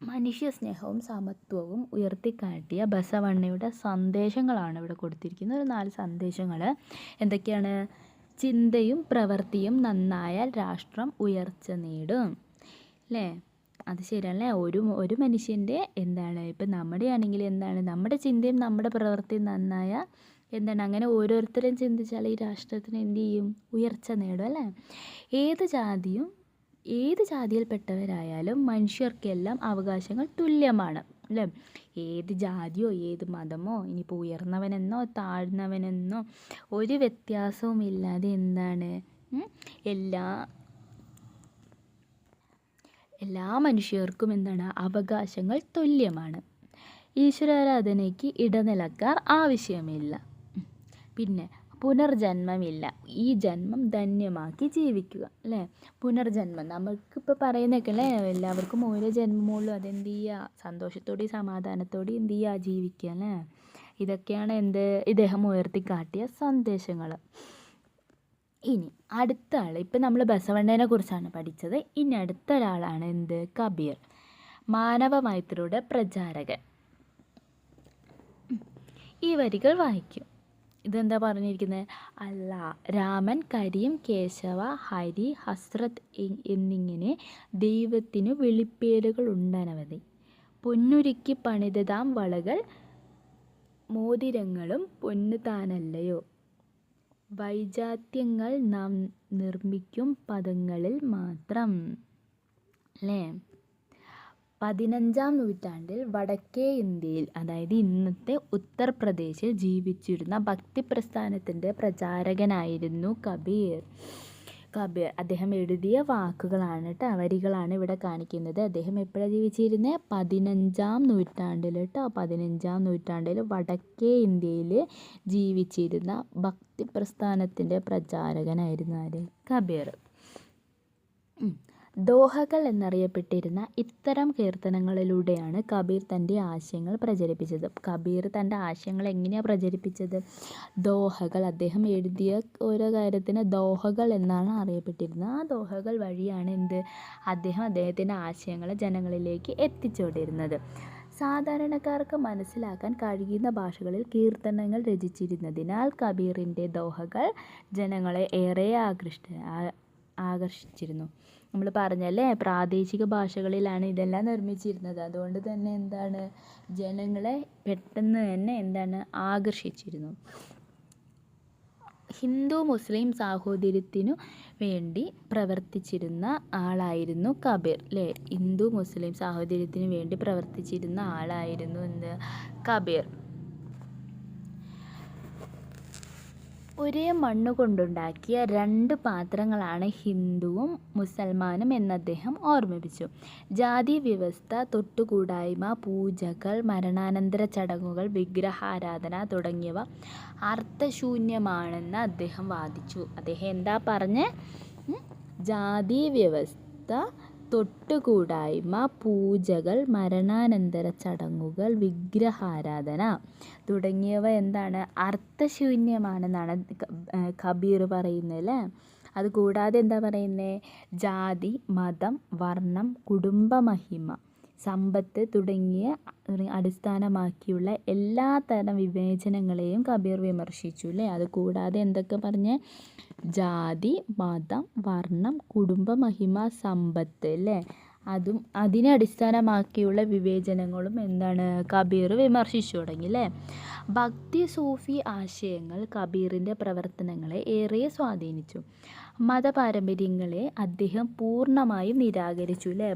മനുഷ്യ സ്നേഹവും സമത്വവും ഉയർത്തിക്കാട്ടിയ ബസവണ്ണയുടെ സന്ദേശങ്ങളാണ് ഇവിടെ കൊടുത്തിരിക്കുന്നത്. ഒരു 4 സന്ദേശങ്ങൾ എന്തൊക്കെയാണ്? ചിന്തയും പ്രവൃത്തിയും നന്നായാൽ രാഷ്ട്രം ഉയർച്ച നേടും, അല്ലേ? അത് ശരിയല്ലേ? ഒരു മനുഷ്യൻ്റെ എന്താണ്, ഇപ്പം നമ്മുടെ ആണെങ്കിൽ എന്താണ്, നമ്മുടെ ചിന്തയും നമ്മുടെ പ്രവൃത്തിയും നന്നായാൽ എന്താണ്, അങ്ങനെ ഓരോരുത്തരും ചിന്തിച്ചാൽ ഈ രാഷ്ട്രത്തിന് എന്ത് ചെയ്യും? ഉയർച്ച നേടും, അല്ലേ? ഏത് ജാതിയിൽപ്പെട്ടവരായാലും മനുഷ്യർക്കെല്ലാം അവകാശങ്ങൾ തുല്യമാണ്, അല്ലേ? ഏത് ജാതിയോ ഏത് മതമോ ഇനിയിപ്പോൾ ഉയർന്നവനെന്നോ താഴ്ന്നവനെന്നോ ഒരു വ്യത്യാസവും ഇല്ലാതെ എന്താണ് എല്ലാ മനുഷ്യർക്കും എന്താണ് അവകാശങ്ങൾ തുല്യമാണ്. ഈശ്വരാരാധനയ്ക്ക് ഇടനിലക്കാർ ആവശ്യമില്ല. പിന്നെ പുനർജന്മമില്ല. ഈ ജന്മം ധന്യമാക്കി ജീവിക്കുക, അല്ലേ? പുനർജന്മം നമുക്കിപ്പോൾ പറയുന്നതൊക്കെ, അല്ലേ? എല്ലാവർക്കും ഓരോ ജന്മമുള്ളൂ. അതെന്ത് ചെയ്യുക? സന്തോഷത്തോടെയും സമാധാനത്തോടെയും എന്ത് ചെയ്യുക? ജീവിക്കുക, അല്ലേ? ഇതൊക്കെയാണ് ഇദ്ദേഹം ഉയർത്തിക്കാട്ടിയ സന്ദേശങ്ങൾ. ഇനി അടുത്ത ആൾ, ഇപ്പം നമ്മൾ ബസവണ്ണനെ കുറിച്ചാണ് പഠിച്ചത്. ഇനി അടുത്ത ഒരാളാണ് കബീർ, മാനവമൈത്രിയുടെ പ്രചാരകൻ. ഈ വരികൾ വായിക്കും. ഇതെന്താ പറഞ്ഞിരിക്കുന്നത്? അല്ലാ, രാമൻ, കരീം, കേശവ, ഹരി, ഹസ്രത്ത് എന്നിങ്ങനെ ദൈവത്തിനു വിളിപ്പേരുകൾ ഉണ്ടനവധി. പൊന്നുരുക്കി പണിതതാം വളകൾ മോതിരങ്ങളും പൊന്നു താനല്ലയോ. വൈജാത്യങ്ങൾ നാം നിർമ്മിക്കും പദങ്ങളിൽ മാത്രം, അല്ലേ? 15-ാം നൂറ്റാണ്ടിൽ വടക്കേ ഇന്ത്യയിൽ, അതായത് ഇന്നത്തെ ഉത്തർപ്രദേശിൽ ജീവിച്ചിരുന്ന ഭക്തിപ്രസ്ഥാനത്തിൻ്റെ പ്രചാരകനായിരുന്നു കബീർ. അദ്ദേഹം എഴുതിയ വാക്കുകളാണ് കേട്ടോ, വരികളാണ് ഇവിടെ കാണിക്കുന്നത്. അദ്ദേഹം എപ്പോഴാണ് ജീവിച്ചിരുന്നത്? 15-ാം നൂറ്റാണ്ടിൽ കേട്ടോ. 15-ാം നൂറ്റാണ്ടിൽ വടക്കേ ഇന്ത്യയിൽ ജീവിച്ചിരുന്ന ഭക്തിപ്രസ്ഥാനത്തിൻ്റെ പ്രചാരകനായിരുന്നു ആര്? കബീർ. ദോഹകൾ എന്നറിയപ്പെട്ടിരുന്ന ഇത്തരം കീർത്തനങ്ങളിലൂടെയാണ് കബീർ തൻ്റെ ആശയങ്ങൾ പ്രചരിപ്പിച്ചത്. കബീർ തൻ്റെ ആശയങ്ങൾ എങ്ങനെയാണ് പ്രചരിപ്പിച്ചത്? ദോഹകൾ. അദ്ദേഹം എഴുതിയ ഓരോ കാര്യത്തിന് ദോഹകൾ എന്നാണ് അറിയപ്പെട്ടിരുന്നത്. ആ ദോഹകൾ വഴിയാണ് അദ്ദേഹത്തിൻ്റെ ആശയങ്ങൾ ജനങ്ങളിലേക്ക് എത്തിച്ചുകൊണ്ടിരുന്നത്. സാധാരണക്കാർക്ക് മനസ്സിലാക്കാൻ കഴിയുന്ന ഭാഷകളിൽ കീർത്തനങ്ങൾ രചിച്ചിരുന്നതിനാൽ കബീറിൻ്റെ ദോഹകൾ ജനങ്ങളെ ഏറെ ആകർഷിച്ചിരുന്നു. നമ്മൾ പറഞ്ഞല്ലേ, പ്രാദേശിക ഭാഷകളിലാണ് ഇതെല്ലാം നിർമ്മിച്ചിരുന്നത്. അതുകൊണ്ട് തന്നെ ജനങ്ങളെ പെട്ടെന്ന് തന്നെ ആകർഷിച്ചിരുന്നു. ഹിന്ദു മുസ്ലിം സാഹോദര്യത്തിനു വേണ്ടി പ്രവർത്തിച്ചിരുന്ന ആളായിരുന്നു കബീർ, അല്ലേ? ഹിന്ദു മുസ്ലിം സാഹോദര്യത്തിനു വേണ്ടി പ്രവർത്തിച്ചിരുന്ന ആളായിരുന്നു കബീർ. ഒരേ മണ്ണ് കൊണ്ടുണ്ടാക്കിയ 2 പാത്രങ്ങളാണ് ഹിന്ദുവും മുസൽമാനും എന്ന് അദ്ദേഹം ഓർമ്മിപ്പിച്ചു. ജാതി വ്യവസ്ഥ, തൊട്ടുകൂടായ്മ, പൂജകൾ, മരണാനന്തര ചടങ്ങുകൾ, വിഗ്രഹാരാധന തുടങ്ങിയവ അർത്ഥശൂന്യമാണെന്ന് അദ്ദേഹം വാദിച്ചു. അദ്ദേഹം എന്താ പറഞ്ഞേ? ജാതി വ്യവസ്ഥ, തൊട്ടുകൂടായ്മ, പൂജകൾ, മരണാനന്തര ചടങ്ങുകൾ, വിഗ്രഹാരാധന തുടങ്ങിയവ എന്താണ്? അർത്ഥശൂന്യമാണെന്നാണ് കബീർ പറയുന്നത് അല്ലേ. അതുകൂടാതെ എന്താ പറയുന്നത്? ജാതി, മതം, വർണ്ണം, കുടുംബമഹിമ, സമ്പത്ത് തുടങ്ങിയ അടിസ്ഥാനമാക്കിയുള്ള എല്ലാ തരം വിവേചനങ്ങളെയും കബീർ വിമർശിച്ചു അല്ലേ. അതുകൂടാതെ എന്തൊക്കെ പറഞ്ഞേ? ജാതി, മതം, വർണ്ണം, കുടുംബമഹിമ, സമ്പത്ത് അല്ലേ, അതും അതിനെ അടിസ്ഥാനമാക്കിയുള്ള വിവേചനങ്ങളും എന്താണ്? കബീർ വിമർശിച്ചു തുടങ്ങി അല്ലേ. ഭക്തി സൂഫി ആശയങ്ങൾ കബീറിൻ്റെ പ്രവർത്തനങ്ങളെ ഏറെ സ്വാധീനിച്ചു. മതപാരമ്പര്യങ്ങളെ അദ്ദേഹം പൂർണ്ണമായും നിരാകരിച്ചു അല്ലേ.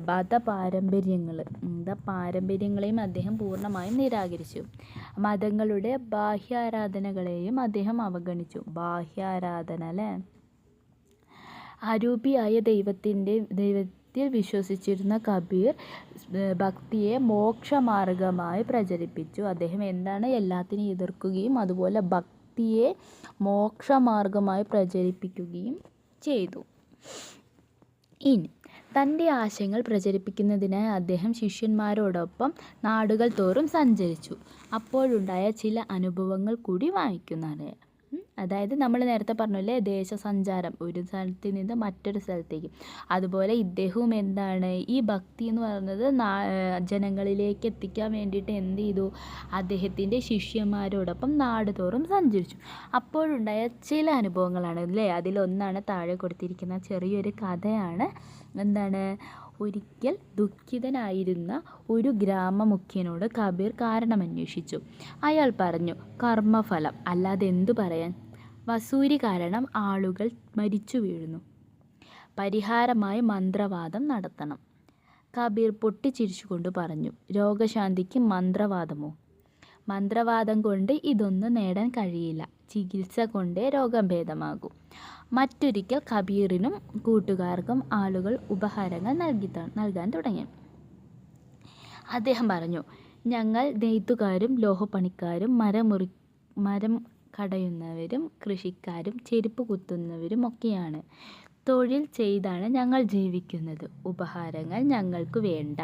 പാരമ്പര്യങ്ങളെയും അദ്ദേഹം പൂർണ്ണമായും നിരാകരിച്ചു. മതങ്ങളുടെ ബാഹ്യാരാധനകളെയും അദ്ദേഹം അവഗണിച്ചു. ബാഹ്യാരാധന അല്ലേ. അരൂപിയായ ദൈവത്തിൽ വിശ്വസിച്ചിരുന്ന കബീർ ഭക്തിയെ മോക്ഷമാർഗമായി പ്രചരിപ്പിച്ചു. അദ്ദേഹം എന്താണ്? എല്ലാത്തിനെയും എതിർക്കുകയും അതുപോലെ ഭക്തിയെ മോക്ഷമാർഗമായി പ്രചരിപ്പിക്കുകയും ചെയ്തു. ഇനി തൻ്റെ ആശയങ്ങൾ പ്രചരിപ്പിക്കുന്നതിനായി അദ്ദേഹം ശിഷ്യന്മാരോടൊപ്പം നാടുകൾ തോറും സഞ്ചരിച്ചു. അപ്പോഴുണ്ടായ ചില അനുഭവങ്ങൾ കൂടി വായിക്കുന്നതാണ്. അതായത് നമ്മൾ നേരത്തെ പറഞ്ഞല്ലേ, ദേശസഞ്ചാരം, ഒരു സ്ഥലത്ത് നിന്ന് മറ്റൊരു സ്ഥലത്തേക്ക്. അതുപോലെ ഇദ്ദേഹവും എന്താണ്? ഈ ഭക്തി എന്ന് പറയുന്നത് ജനങ്ങളിലേക്ക് എത്തിക്കാൻ വേണ്ടിയിട്ട് എന്ത് ചെയ്തു? അദ്ദേഹത്തിൻ്റെ ശിഷ്യന്മാരോടൊപ്പം നാട് തോറും സഞ്ചരിച്ചു. അപ്പോഴുണ്ടായ ചില അനുഭവങ്ങളാണ് അല്ലേ. അതിലൊന്നാണ് താഴെ കൊടുത്തിരിക്കുന്ന ചെറിയൊരു കഥയാണ്. എന്താണ്? ഒരിക്കൽ ദുഃഖിതനായിരുന്ന ഒരു ഗ്രാമമുഖ്യനോട് കബീർ കാരണമന്വേഷിച്ചു. അയാൾ പറഞ്ഞു, കർമ്മഫലം, അല്ലാതെ എന്തു പറയാൻ. വസൂരി കാരണം ആളുകൾ മരിച്ചു വീഴുന്നു. പരിഹാരമായി മന്ത്രവാദം നടത്തണം. കബീർ പൊട്ടിച്ചിരിച്ചുകൊണ്ട് പറഞ്ഞു, രോഗശാന്തിക്ക് മന്ത്രവാദമോ? മന്ത്രവാദം കൊണ്ട് ഇതൊന്നും നേടാൻ കഴിയില്ല. ചികിത്സ കൊണ്ടേ രോഗം ഭേദമാകൂ. മറ്റൊരിക്കൽ കബീറിനും കൂട്ടുകാർക്കും ആളുകൾ ഉപഹാരങ്ങൾ നൽകാൻ തുടങ്ങി. അദ്ദേഹം പറഞ്ഞു, ഞങ്ങൾ നെയ്ത്തുകാരും ലോഹപ്പണിക്കാരും മരം കടയുന്നവരും കൃഷിക്കാരും ചെരുപ്പ് കുത്തുന്നവരും ഒക്കെയാണ്. തൊഴിൽ ചെയ്താണ് ഞങ്ങൾ ജീവിക്കുന്നത്. ഉപഹാരങ്ങൾ ഞങ്ങൾക്ക് വേണ്ട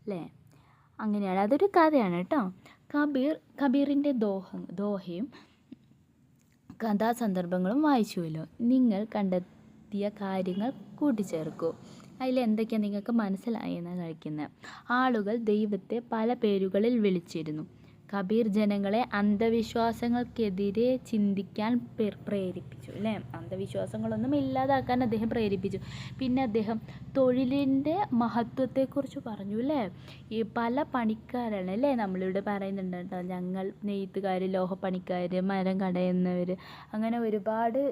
അല്ലേ. അങ്ങനെയാണ്. അതൊരു കഥയാണ് കേട്ടോ. കബീറിൻ്റെ ദോഹയും കഥാസന്ദർഭങ്ങളും വായിച്ചുവല്ലോ. നിങ്ങൾ കണ്ടെത്തിയ കാര്യങ്ങൾ കൂട്ടിച്ചേർക്കൂ. അതിലെന്തൊക്കെയാണ് നിങ്ങൾക്ക് മനസ്സിലായെന്ന് കഴിക്കുന്നത്. ആളുകൾ ദൈവത്തെ പല പേരുകളിൽ വിളിച്ചിരുന്നു. കബീർ ജനങ്ങളെ അന്ധവിശ്വാസങ്ങൾക്കെതിരെ ചിന്തിക്കാൻ പ്രേരിപ്പിച്ചു അല്ലേ. അന്ധവിശ്വാസങ്ങളൊന്നും ഇല്ലാതാക്കാൻ അദ്ദേഹം പ്രേരിപ്പിച്ചു. പിന്നെ അദ്ദേഹം തൊഴിലിൻ്റെ മഹത്വത്തെക്കുറിച്ച് പറഞ്ഞു അല്ലേ. ഈ പല പണിക്കാരാണ് അല്ലേ നമ്മളിവിടെ പറയുന്നുണ്ട് കേട്ടോ. ഞങ്ങൾ നെയ്ത്തുകാർ, ലോഹപ്പണിക്കാർ, മരം കടയുന്നവർ, അങ്ങനെ ഒരുപാട്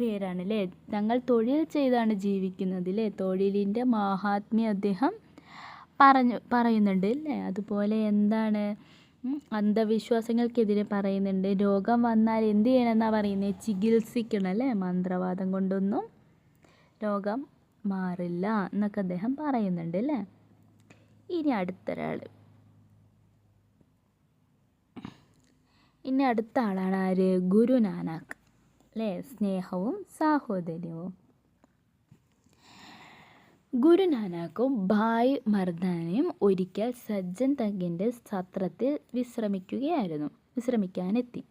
പേരാണ് അല്ലേ. ഞങ്ങൾ തൊഴിൽ ചെയ്താണ് ജീവിക്കുന്നത് അല്ലേ. തൊഴിലിൻ്റെ മാഹാത്മ്യം അദ്ദേഹം പറയുന്നുണ്ട് അല്ലേ. അതുപോലെ എന്താണ്? അന്ധവിശ്വാസങ്ങൾക്കെതിരെ പറയുന്നുണ്ട്. രോഗം വന്നാൽ എന്ത് ചെയ്യണമെന്നാണ് പറയുന്നത്? ചികിത്സിക്കണം അല്ലേ. മന്ത്രവാദം കൊണ്ടൊന്നും രോഗം മാറില്ല എന്നൊക്കെ അദ്ദേഹം പറയുന്നുണ്ട് അല്ലേ. ഇനി അടുത്ത ആളാണ് ആര്? ഗുരു നാനാക്ക് അല്ലേ. സ്നേഹവും സാഹോദര്യവും. ഗുരു നാനാക്കും ഭായ് മർദാനയും ഒരിക്കൽ സജ്ജൻ തങ്ങിൻ്റെ സത്രത്തിൽ വിശ്രമിക്കാനെത്തി.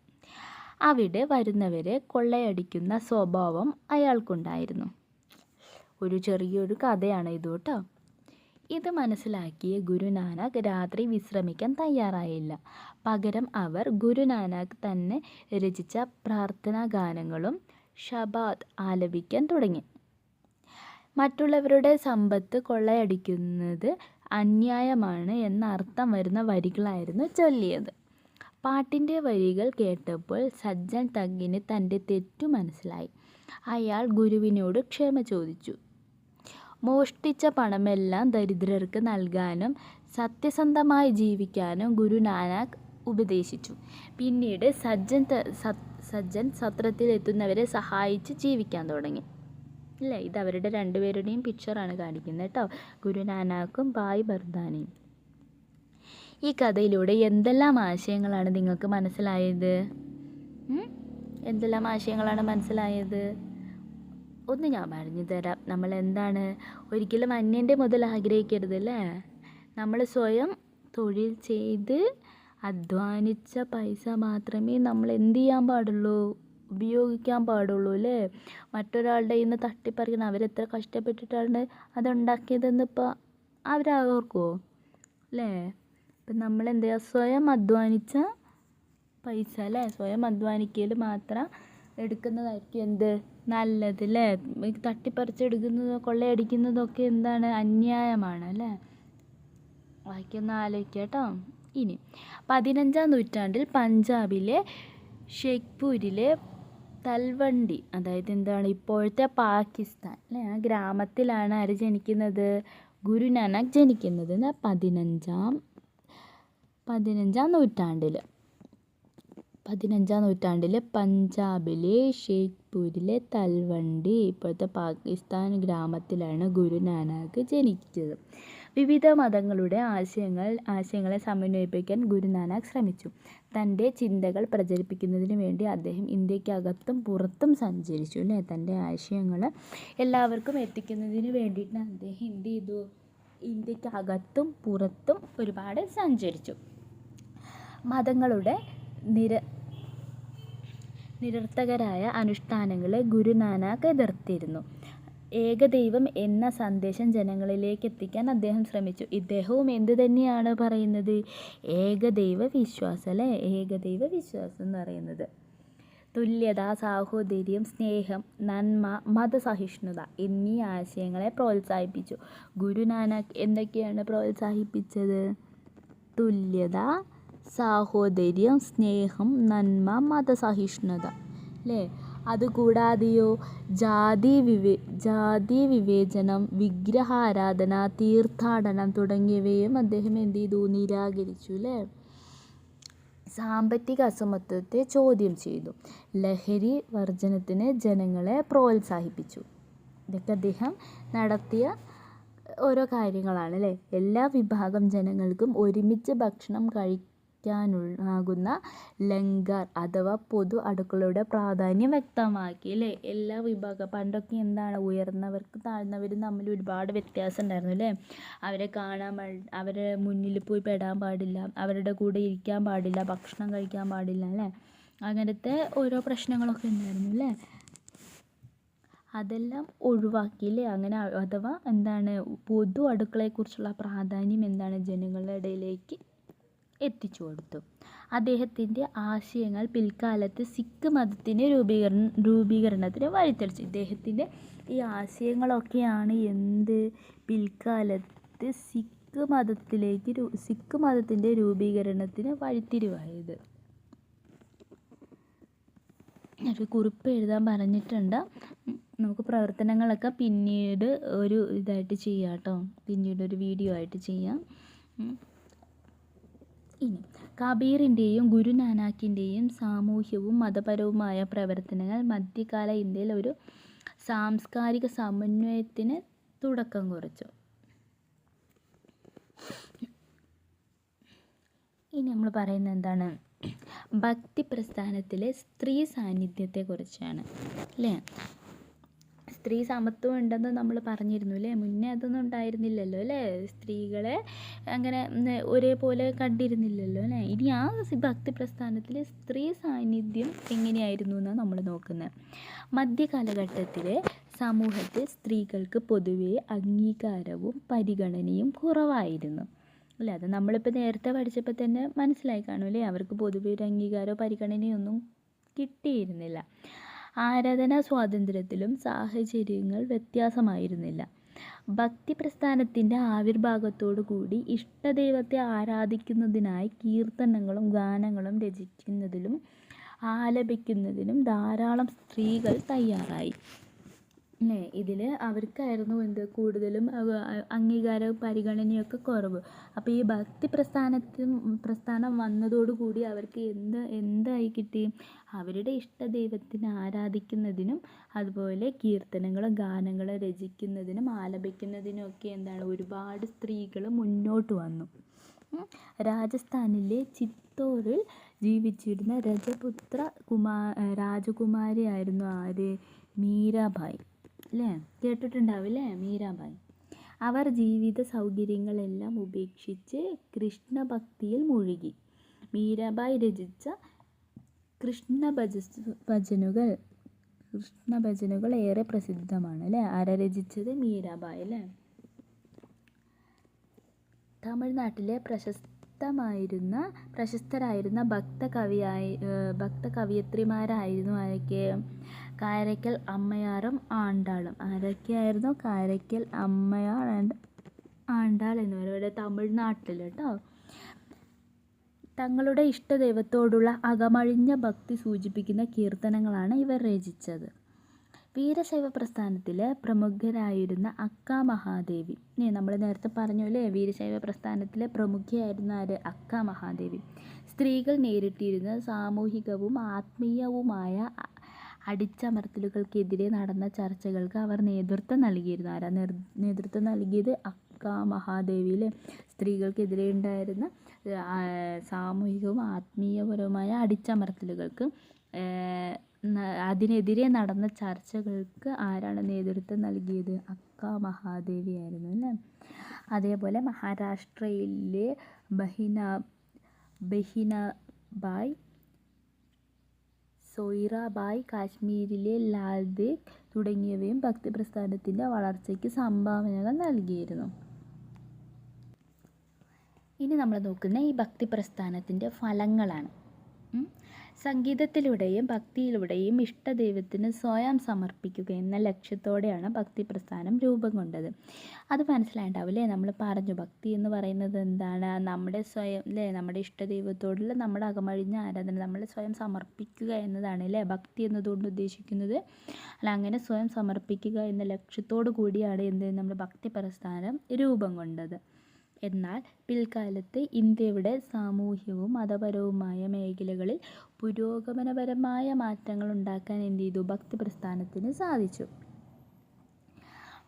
അവിടെ വരുന്നവരെ കൊള്ളയടിക്കുന്ന സ്വഭാവം അയാൾക്കുണ്ടായിരുന്നു. ഒരു ചെറിയൊരു കഥയാണ് ഇത് കേട്ടോ. ഇത് മനസ്സിലാക്കിയ ഗുരുനാനാക്ക് രാത്രി വിശ്രമിക്കാൻ തയ്യാറായില്ല. പകരം അവർ ഗുരുനാനാക്ക് തന്നെ രചിച്ച പ്രാർത്ഥനാ ഗാനങ്ങളും ഷബാദ് ആലപിക്കാൻ തുടങ്ങി. മറ്റുള്ളവരുടെ സമ്പത്ത് കൊള്ളയടിക്കുന്നത് അന്യായമാണ് എന്ന അർത്ഥം വരുന്ന വരികളായിരുന്നു ചൊല്ലിയത്. പാട്ടിൻ്റെ വരികൾ കേട്ടപ്പോൾ സജ്ജൻ തങ്ങിന് തൻ്റെ തെറ്റു മനസ്സിലായി. അയാൾ ഗുരുവിനോട് ക്ഷമ ചോദിച്ചു. മോഷ്ടിച്ച പണമെല്ലാം ദരിദ്രർക്ക് നൽകാനും സത്യസന്ധമായി ജീവിക്കാനും ഗുരു നാനാക്ക് ഉപദേശിച്ചു. പിന്നീട് സജ്ജൻ സത്രത്തിലെത്തുന്നവരെ സഹായിച്ച് ജീവിക്കാൻ തുടങ്ങി. അല്ലേ, ഇത് അവരുടെ രണ്ടുപേരുടെയും പിക്ചറാണ് കാണിക്കുന്നത് കേട്ടോ, ഗുരു നാനാക്കും ഭായ് ബർദാനിയും. ഈ കഥയിലൂടെ എന്തെല്ലാം ആശയങ്ങളാണ് നിങ്ങൾക്ക് മനസ്സിലായത്? എന്തെല്ലാം ആശയങ്ങളാണ് മനസ്സിലായത്? ഒന്ന് ഞാൻ പറഞ്ഞു തരാം. നമ്മൾ എന്താണ്, ഒരിക്കലും അന്യൻ്റെ മുതൽ ആഗ്രഹിക്കരുത് അല്ലേ. നമ്മൾ സ്വയം തൊഴിൽ ചെയ്ത് അധ്വാനിച്ച പൈസ മാത്രമേ നമ്മൾ എന്ത് ചെയ്യാൻ പാടുള്ളൂ, ഉപയോഗിക്കാൻ പാടുള്ളൂ അല്ലേ. മറ്റൊരാളുടെ കയ്യിൽ നിന്ന് തട്ടിപ്പറിക്കണം, അവരെത്ര കഷ്ടപ്പെട്ടിട്ടാണ് അതുണ്ടാക്കിയതെന്ന് ഇപ്പോൾ അവരോർക്കുമോ അല്ലേ. ഇപ്പം നമ്മൾ എന്ത് ചെയ്യുക, സ്വയം അധ്വാനിച്ച പൈസ അല്ലേ, സ്വയം അധ്വാനിക്കൽ മാത്രം എടുക്കുന്നതായിരിക്കും എന്ത് നല്ലത് അല്ലേ. തട്ടിപ്പറിച്ചെടുക്കുന്നതോ കൊള്ളയടിക്കുന്നതൊക്കെ എന്താണ്, അന്യായമാണ് അല്ലേ. ബാക്കിയൊന്ന് ആലോചിക്കുക കേട്ടോ. ഇനി 15-ാം നൂറ്റാണ്ടിൽ പഞ്ചാബിലെ ഷേഖ്പൂരിലെ തൽവണ്ടി, അതായത് എന്താണ് ഇപ്പോഴത്തെ പാകിസ്ഥാൻ അല്ലേ, ആ ഗ്രാമത്തിലാണ് ആര് ജനിക്കുന്നത്, ഗുരു നാനക്ക് ജനിക്കുന്നത്. 15-ാം നൂറ്റാണ്ടിൽ പഞ്ചാബിലെ ഷേഖ്പൂരിലെ തൽവണ്ടി, ഇപ്പോഴത്തെ പാകിസ്ഥാൻ ഗ്രാമത്തിലാണ് ഗുരു നാനക്ക് ജനിച്ചത്. വിവിധ മതങ്ങളുടെ ആശയങ്ങളെ സമന്വയിപ്പിക്കാൻ ഗുരു നാനക്ക് ശ്രമിച്ചു. തൻ്റെ ചിന്തകൾ പ്രചരിപ്പിക്കുന്നതിന് വേണ്ടി അദ്ദേഹം ഇന്ത്യക്കകത്തും പുറത്തും സഞ്ചരിച്ചു അല്ലേ. തൻ്റെ ആശയങ്ങൾ എല്ലാവർക്കും എത്തിക്കുന്നതിന് വേണ്ടിയിട്ട് അദ്ദേഹം എന്ത് ചെയ്തു, ഇന്ത്യക്കകത്തും പുറത്തും ഒരുപാട് സഞ്ചരിച്ചു. മതങ്ങളുടെ നിരർത്ഥകരായ അനുഷ്ഠാനങ്ങളെ ഗുരു നാനക്ക് എതിർത്തിരുന്നു. ഏകദൈവം എന്ന സന്ദേശം ജനങ്ങളിലേക്ക് എത്തിക്കാൻ അദ്ദേഹം ശ്രമിച്ചു. ഇദ്ദേഹവും എന്ത് തന്നെയാണ് പറയുന്നത്, ഏകദൈവ വിശ്വാസം അല്ലേ. ഏകദൈവ വിശ്വാസം എന്ന് പറയുന്നത് തുല്യത, സാഹോദര്യം, സ്നേഹം, നന്മ, മതസഹിഷ്ണുത എന്നീ ആശയങ്ങളെ പ്രോത്സാഹിപ്പിച്ചു. ഗുരു നാനക്ക് എന്തൊക്കെയാണ് പ്രോത്സാഹിപ്പിച്ചത്? തുല്യത, സാഹോദര്യം, സ്നേഹം, നന്മ, മതസഹിഷ്ണുത അല്ലേ. അതുകൂടാതെയോ ജാതി വിവേചനം, വിഗ്രഹാരാധന, തീർത്ഥാടനം തുടങ്ങിയവയും അദ്ദേഹം എന്ത് ചെയ്തു, നിരാകരിച്ചു അല്ലേ. സാമ്പത്തിക അസമത്വത്തെ ചോദ്യം ചെയ്തു. ലഹരി വർജനത്തിന് ജനങ്ങളെ പ്രോത്സാഹിപ്പിച്ചു. ഇതൊക്കെ അദ്ദേഹം നടത്തിയ ഓരോ കാര്യങ്ങളാണ് അല്ലേ. എല്ലാ വിഭാഗം ജനങ്ങൾക്കും ഒരുമിച്ച് ഭക്ഷണം കഴിക്കാനാകുന്ന ലംഗാർ അഥവാ പൊതു അടുക്കളയുടെ പ്രാധാന്യം വ്യക്തമാക്കി അല്ലേ. എല്ലാ വിഭാഗം, പണ്ടൊക്കെ എന്താണ്, ഉയർന്നവർക്കും താഴ്ന്നവരും തമ്മിൽ ഒരുപാട് വ്യത്യാസം ഉണ്ടായിരുന്നു അല്ലേ. അവരെ കാണാൻ, അവരെ മുന്നിൽ പോയി പെടാൻ പാടില്ല, അവരുടെ കൂടെ ഇരിക്കാൻ പാടില്ല, ഭക്ഷണം കഴിക്കാൻ പാടില്ല അല്ലേ. അങ്ങനത്തെ ഓരോ പ്രശ്നങ്ങളൊക്കെ ഉണ്ടായിരുന്നു അല്ലേ. അതെല്ലാം ഒഴിവാക്കിയില്ലേ. അങ്ങനെ അഥവാ എന്താണ്, പൊതു അടുക്കളയെക്കുറിച്ചുള്ള പ്രാധാന്യം എന്താണ്, ജനങ്ങളുടെ ഇടയിലേക്ക് എത്തിച്ചു കൊടുത്തു. അദ്ദേഹത്തിൻ്റെ ആശയങ്ങൾ പിൽക്കാലത്ത് സിഖ് മതത്തിൻ്റെ രൂപീകരണത്തിന് വഴിതെളിച്ചു. ഇദ്ദേഹത്തിൻ്റെ ഈ ആശയങ്ങളൊക്കെയാണ് എന്ത്, പിൽക്കാലത്ത് സിഖ് മതത്തിൻ്റെ രൂപീകരണത്തിന് വഴിത്തിരിവായത്. ഒരു കുറിപ്പ് എഴുതാൻ പറഞ്ഞിട്ടുണ്ട്. നമുക്ക് പ്രവർത്തനങ്ങളൊക്കെ പിന്നീട് ഒരു ഇതായിട്ട് ചെയ്യാം കേട്ടോ, പിന്നീട് ഒരു വീഡിയോ ആയിട്ട് ചെയ്യാം. ഇനി കബീറിൻ്റെയും ഗുരു നാനാക്കിൻ്റെയും സാമൂഹ്യവും മതപരവുമായ പ്രവർത്തനങ്ങൾ മധ്യകാല ഇന്ത്യയിൽ ഒരു സാംസ്കാരിക സമന്വയത്തിന് തുടക്കം കുറിച്ചു. ഇനി നമ്മൾ പറയുന്നത് എന്താണ്, ഭക്തി പ്രസ്ഥാനത്തിലെ സ്ത്രീ സാന്നിധ്യത്തെക്കുറിച്ചാണ് അല്ലേ. സ്ത്രീ സമത്വം ഉണ്ടെന്ന് നമ്മൾ പറഞ്ഞിരുന്നു അല്ലേ. മുന്നേ അതൊന്നും ഉണ്ടായിരുന്നില്ലല്ലോ അല്ലേ. സ്ത്രീകളെ അങ്ങനെ ഒരേപോലെ കണ്ടിരുന്നില്ലല്ലോ അല്ലേ. ഇനി ആ ഭക്തി പ്രസ്ഥാനത്തിൽ സ്ത്രീ സാന്നിധ്യം എങ്ങനെയായിരുന്നു എന്നാണ് നമ്മൾ നോക്കുന്നത്. മധ്യകാലഘട്ടത്തിലെ സമൂഹത്തിൽ സ്ത്രീകൾക്ക് പൊതുവെ അംഗീകാരവും പരിഗണനയും കുറവായിരുന്നു അല്ലേ. അത് നമ്മളിപ്പോൾ നേരത്തെ പഠിച്ചപ്പോൾ തന്നെ മനസ്സിലായി കാണും അല്ലേ. അവർക്ക് പൊതുവെ ഒരു അംഗീകാരമോ പരിഗണനയൊന്നും കിട്ടിയിരുന്നില്ല. ആരാധനാ സ്വാതന്ത്ര്യത്തിലും സാഹചര്യങ്ങൾ വ്യത്യാസമായിരുന്നില്ല. ഭക്തി പ്രസ്ഥാനത്തിൻ്റെ ആവിർഭാവത്തോടുകൂടി ഇഷ്ടദൈവത്തെ ആരാധിക്കുന്നതിനായി കീർത്തനങ്ങളും ഗാനങ്ങളും രചിക്കുന്നതിലും ആലപിക്കുന്നതിനും ധാരാളം സ്ത്രീകൾ തയ്യാറായി. അല്ലേ? ഇതിൽ അവർക്കായിരുന്നു കൂടുതലും അംഗീകാരവും പരിഗണനയൊക്കെ കുറവ്. അപ്പോൾ ഈ ഭക്തി പ്രസ്ഥാനം വന്നതോടുകൂടി അവർക്ക് എന്തായി കിട്ടി? അവരുടെ ഇഷ്ടദൈവത്തിനെ ആരാധിക്കുന്നതിനും അതുപോലെ കീർത്തനങ്ങളും ഗാനങ്ങളും രചിക്കുന്നതിനും ആലപിക്കുന്നതിനും ഒക്കെ എന്താണ് ഒരുപാട് സ്ത്രീകൾ മുന്നോട്ട് വന്നു. രാജസ്ഥാനിലെ ചിത്തോറിൽ ജീവിച്ചിരുന്ന രജപുത്ര രാജകുമാരിയായിരുന്നു ആര്? മീരാഭായ്. അല്ലേ? കേട്ടിട്ടുണ്ടാവില്ലേ മീരാഭായ്. അവർ ജീവിത സൗകര്യങ്ങളെല്ലാം ഉപേക്ഷിച്ച് കൃഷ്ണഭക്തിയിൽ മുഴുകി. മീരാഭായ് രചിച്ച കൃഷ്ണഭജനുകൾ ഏറെ പ്രസിദ്ധമാണ്. അല്ലേ? ആരാ രചിച്ചത്? മീരാഭായ്. അല്ലേ? തമിഴ്നാട്ടിലെ പ്രശസ്തരായിരുന്ന ഭക്തകവയിത്രിമാരായിരുന്നു ആരൊക്കെ? കാരയ്ക്കൽ അമ്മയാറും ആണ്ടാളും. ആരൊക്കെയായിരുന്നു? കാരയ്ക്കൽ അമ്മയാർ ആൻഡ് ആണ്ടാൾ എന്നിവരുടെ തമിഴ്നാട്ടിൽ കേട്ടോ. തങ്ങളുടെ ഇഷ്ടദൈവത്തോടുള്ള അകമഴിഞ്ഞ ഭക്തി സൂചിപ്പിക്കുന്ന കീർത്തനങ്ങളാണ് ഇവർ രചിച്ചത്. വീരശൈവ പ്രസ്ഥാനത്തിലെ പ്രമുഖരായിരുന്ന അക്ക മഹാദേവി. നമ്മൾ നേരത്തെ പറഞ്ഞു അല്ലേ? വീരശൈവ പ്രസ്ഥാനത്തിലെ പ്രമുഖയായിരുന്ന ആര്? അക്ക മഹാദേവി. സ്ത്രീകൾ നേരിട്ടിരുന്ന സാമൂഹികവും ആത്മീയവുമായ അടിച്ചമർത്തലുകൾക്കെതിരെ നടന്ന ചർച്ചകൾക്ക് അവർ നേതൃത്വം നൽകിയിരുന്നു. ആരാ നേതൃത്വം നൽകിയത്? അക്ക മഹാദേവി. സ്ത്രീകൾക്കെതിരെ ഉണ്ടായിരുന്ന സാമൂഹികവും ആത്മീയപരവുമായ അടിച്ചമർത്തലുകൾക്ക് അതിനെതിരെ നടന്ന ചർച്ചകൾക്ക് ആരാണ് നേതൃത്വം നൽകിയത്? അക്ക മഹാദേവി ആയിരുന്നു. അല്ലേ? അതേപോലെ മഹാരാഷ്ട്രയിലെ ബഹിനാബായ്, സോയിറാബായ്, കാശ്മീരിലെ ലാൽ ദേദ് തുടങ്ങിയവയും ഭക്തിപ്രസ്ഥാനത്തിൻ്റെ വളർച്ചയ്ക്ക് സംഭാവനകൾ നൽകിയിരുന്നു. ഇനി നമ്മൾ നോക്കുന്ന ഈ ഭക്തിപ്രസ്ഥാനത്തിൻ്റെ ഫലങ്ങളാണ്. സംഗീതത്തിലൂടെയും ഭക്തിയിലൂടെയും ഇഷ്ടദൈവത്തിന് സ്വയം സമർപ്പിക്കുക എന്ന ലക്ഷ്യത്തോടെയാണ് ഭക്തിപ്രസ്ഥാനം രൂപം കൊണ്ടത്. അത് മനസ്സിലായിട്ടുണ്ടാവില്ലേ? നമ്മൾ പറഞ്ഞു ഭക്തി എന്ന് പറയുന്നത് എന്താണ്? നമ്മുടെ സ്വയം നമ്മുടെ ഇഷ്ടദൈവത്തോടുള്ള നമ്മുടെ അകമഴിഞ്ഞ ആരാധന, നമ്മളെ സ്വയം സമർപ്പിക്കുക എന്നതാണ് അല്ലേ ഭക്തി എന്നതുകൊണ്ട് ഉദ്ദേശിക്കുന്നത്. അല്ല, അങ്ങനെ സ്വയം സമർപ്പിക്കുക എന്ന ലക്ഷ്യത്തോടു കൂടിയാണ് നമ്മുടെ ഭക്തിപ്രസ്ഥാനം രൂപം കൊണ്ടത്. എന്നാൽ പിൽക്കാലത്ത് ഇന്ത്യയുടെ സാമൂഹ്യവും മതപരവുമായ മേഖലകളിൽ പുരോഗമനപരമായ മാറ്റങ്ങൾ ഉണ്ടാക്കാൻ ഭക്തിപ്രസ്ഥാനത്തിന് സാധിച്ചു.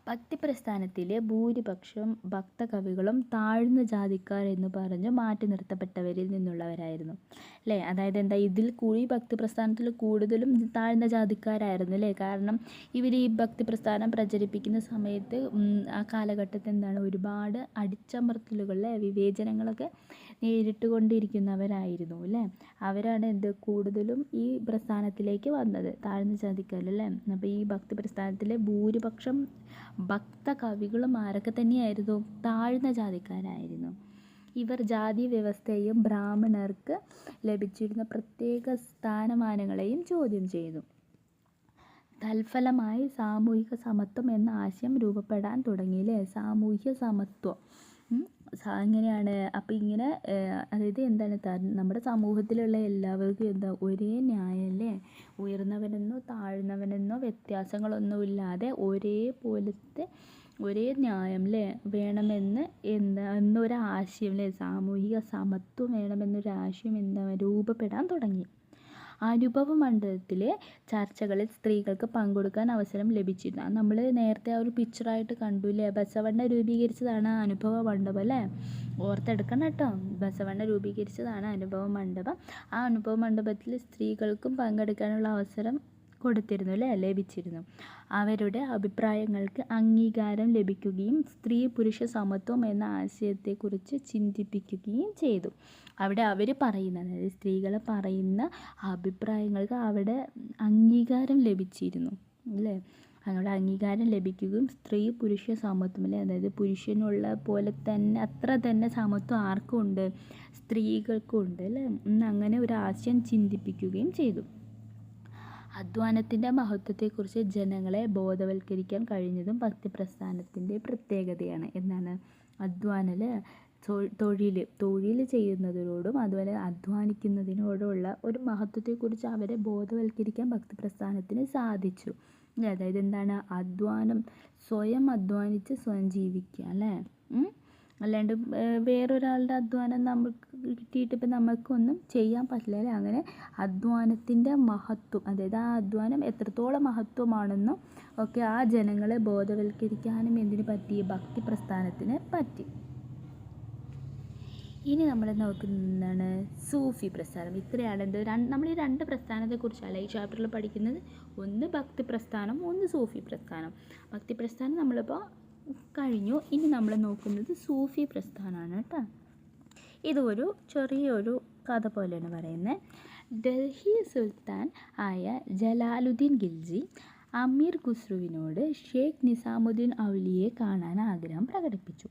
ഭക്തിപ്രസ്ഥാനത്തിലെ ഭൂരിപക്ഷം ഭക്തകവികളും താഴ്ന്ന ജാതിക്കാർ എന്ന് പറഞ്ഞു മാറ്റി നിർത്തപ്പെട്ടവരിൽ നിന്നുള്ളവരായിരുന്നു. അല്ലേ? അതായത് ഇതിൽ കൂടി ഭക്തിപ്രസ്ഥാനത്തിൽ കൂടുതലും താഴ്ന്ന ജാതിക്കാരായിരുന്നു. അല്ലേ? കാരണം ഇവർ ഈ ഭക്തിപ്രസ്ഥാനം പ്രചരിപ്പിക്കുന്ന സമയത്ത് ആ കാലഘട്ടത്തിൽ ഒരുപാട് അടിച്ചമർത്തലുകൾ, വിവേചനങ്ങളൊക്കെ നേരിട്ടുകൊണ്ടിരിക്കുന്നവരായിരുന്നു. അല്ലേ? അവരാണ് കൂടുതലും ഈ പ്രസ്ഥാനത്തിലേക്ക് വന്നത്, താഴ്ന്ന ജാതിക്കാർ. അല്ലേ? അപ്പോൾ ഈ ഭക്തിപ്രസ്ഥാനത്തിലെ ഭൂരിപക്ഷം ഭക്തകവികളും ആരൊക്കെ തന്നെയായിരുന്നു? താഴ്ന്ന ജാതിക്കാരായിരുന്നു. ഇവർ ജാതി വ്യവസ്ഥയെയും ബ്രാഹ്മണർക്ക് ലഭിച്ചിരുന്ന പ്രത്യേക സ്ഥാനമാനങ്ങളെയും ചോദ്യം ചെയ്തു. തൽഫലമായി സാമൂഹിക സമത്വം എന്ന ആശയം രൂപപ്പെടാൻ തുടങ്ങി. അല്ലേ? സാമൂഹ്യ സമത്വം എങ്ങനെയാണ്? അപ്പോൾ ഇങ്ങനെ അതായത് നമ്മുടെ സമൂഹത്തിലുള്ള എല്ലാവർക്കും ഒരേ ന്യായം. അല്ലേ? ഉയർന്നവനെന്നോ താഴ്ന്നവനെന്നോ വ്യത്യാസങ്ങളൊന്നുമില്ലാതെ ഒരേ ന്യായം വേണമെന്ന് എന്നൊരാശയം. സാമൂഹിക സമത്വം വേണമെന്നൊരു ആശയം രൂപപ്പെടാൻ തുടങ്ങി. അനുഭവ മണ്ഡലത്തിലെ ചർച്ചകളിൽ സ്ത്രീകൾക്ക് പങ്കെടുക്കാൻ അവസരം ലഭിച്ചിരുന്നു. നമ്മൾ നേരത്തെ ആ ഒരു പിക്ചറായിട്ട് കണ്ടു. ബസവണ്ണ രൂപീകരിച്ചതാണ് അനുഭവ മണ്ഡപം. അല്ലേ? ഓർത്തെടുക്കണം കേട്ടോ. ബസവണ്ണ രൂപീകരിച്ചതാണ് അനുഭവ മണ്ഡപം. ആ അനുഭവ മണ്ഡപത്തിൽ സ്ത്രീകൾക്കും പങ്കെടുക്കാനുള്ള അവസരം ലഭിച്ചിരുന്നു. അവരുടെ അഭിപ്രായങ്ങൾക്ക് അംഗീകാരം ലഭിക്കുകയും സ്ത്രീ പുരുഷ സമത്വം എന്ന ആശയത്തെക്കുറിച്ച് ചിന്തിപ്പിക്കുകയും ചെയ്തു. അവിടെ അവർ പറയുന്ന, അതായത് സ്ത്രീകൾ പറയുന്ന അഭിപ്രായങ്ങൾക്ക് അവിടെ അംഗീകാരം ലഭിച്ചിരുന്നു. അല്ലേ? അങ്ങനെ അംഗീകാരം ലഭിക്കുകയും സ്ത്രീ പുരുഷ സമത്വം, അതായത് പുരുഷനുള്ള പോലെ തന്നെ അത്ര തന്നെ സമത്വം ആർക്കും ഉണ്ട്? സ്ത്രീകൾക്കും ഉണ്ട്. അല്ലേ? അങ്ങനെ ഒരു ആശയം ചിന്തിപ്പിക്കുകയും ചെയ്തു. അധ്വാനത്തിൻ്റെ മഹത്വത്തെക്കുറിച്ച് ജനങ്ങളെ ബോധവൽക്കരിക്കാൻ കഴിഞ്ഞതും ഭക്തിപ്രസ്ഥാനത്തിൻ്റെ പ്രത്യേകതയാണ്. അധ്വാനം. തൊഴിൽ ചെയ്യുന്നതിനോടും അതുപോലെ അധ്വാനിക്കുന്നതിനോടുള്ള ഒരു മഹത്വത്തെക്കുറിച്ച് അവരെ ബോധവൽക്കരിക്കാൻ ഭക്തി പ്രസ്ഥാനത്തിന് സാധിച്ചു. അതായത് എന്താണ്, അധ്വാനം, സ്വയം അധ്വാനിച്ച് സ്വയം ജീവിക്കുക അല്ലേ. അല്ലാണ്ട് വേറൊരാളുടെ അധ്വാനം നമുക്ക് കിട്ടിയിട്ട് ഇപ്പം നമുക്കൊന്നും ചെയ്യാൻ പറ്റില്ല അല്ലേ. അങ്ങനെ അധ്വാനത്തിൻ്റെ മഹത്വം, അതായത് ആ അധ്വാനം എത്രത്തോളം മഹത്വമാണെന്നും ഒക്കെ ആ ജനങ്ങളെ ബോധവൽക്കരിക്കാനും എന്തിനു പറ്റി, ഭക്തി പ്രസ്ഥാനത്തിന് പറ്റി. ഇനി നമ്മൾ നോക്കുന്നതാണ് സൂഫി പ്രസ്ഥാനം. ഇത്രയാണ് നമ്മൾ ഈ രണ്ട് പ്രസ്ഥാനത്തെക്കുറിച്ചല്ല ഈ ചാപ്റ്ററിൽ പഠിക്കുന്നത്. ഒന്ന് ഭക്തി പ്രസ്ഥാനം, ഒന്ന് സൂഫി പ്രസ്ഥാനം. ഭക്തി പ്രസ്ഥാനം നമ്മളിപ്പോൾ കഴിഞ്ഞു. ഇനി നമ്മൾ നോക്കുന്നത് സൂഫി പ്രസ്ഥാനമാണ് കേട്ടോ. ഇതൊരു ചെറിയൊരു കഥ പോലെയാണ് പറയുന്നത്. ഡൽഹി സുൽത്താൻ ആയ ജലാലുദ്ദീൻ ഖിൽജി അമീർ ഖുസ്രുവിനോട് ഷേഖ് നിസാമുദ്ദീൻ ഔലിയെ കാണാൻ ആഗ്രഹം പ്രകടിപ്പിച്ചു.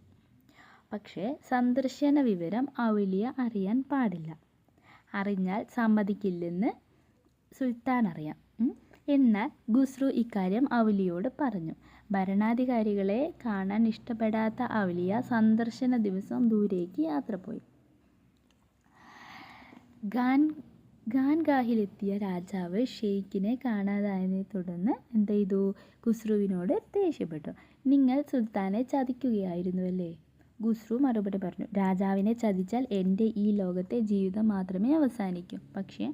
പക്ഷേ സന്ദർശന വിവരം ഔലിയ അറിയാൻ പാടില്ല. അറിഞ്ഞാൽ സമ്മതിക്കില്ലെന്ന് സുൽത്താൻ അറിയാം. എന്നാൽ ഖുസ്രു ഇക്കാര്യം ഔലിയോട് പറഞ്ഞു. ഭരണാധികാരികളെ കാണാൻ ഇഷ്ടപ്പെടാത്ത ഔലിയ സന്ദർശന ദിവസം ദൂരേക്ക് യാത്ര പോയി. ഖാൻഗാഹിലെത്തിയ രാജാവ് ഷെയ്ഖിനെ കാണാതായതിനെ തുടർന്ന് എന്ത് ചെയ്തു, ഖുസ്രുവിനോട് ദേഷ്യപ്പെട്ടു. നിങ്ങൾ സുൽത്താനെ ചതിക്കുകയായിരുന്നുവല്ലേ. ഖുസ്രു മറുപടി പറഞ്ഞു. രാജാവിനെ ചതിച്ചാൽ എൻ്റെ ഈ ലോകത്തെ ജീവിതം മാത്രമേ അവസാനിക്കൂ. പക്ഷേ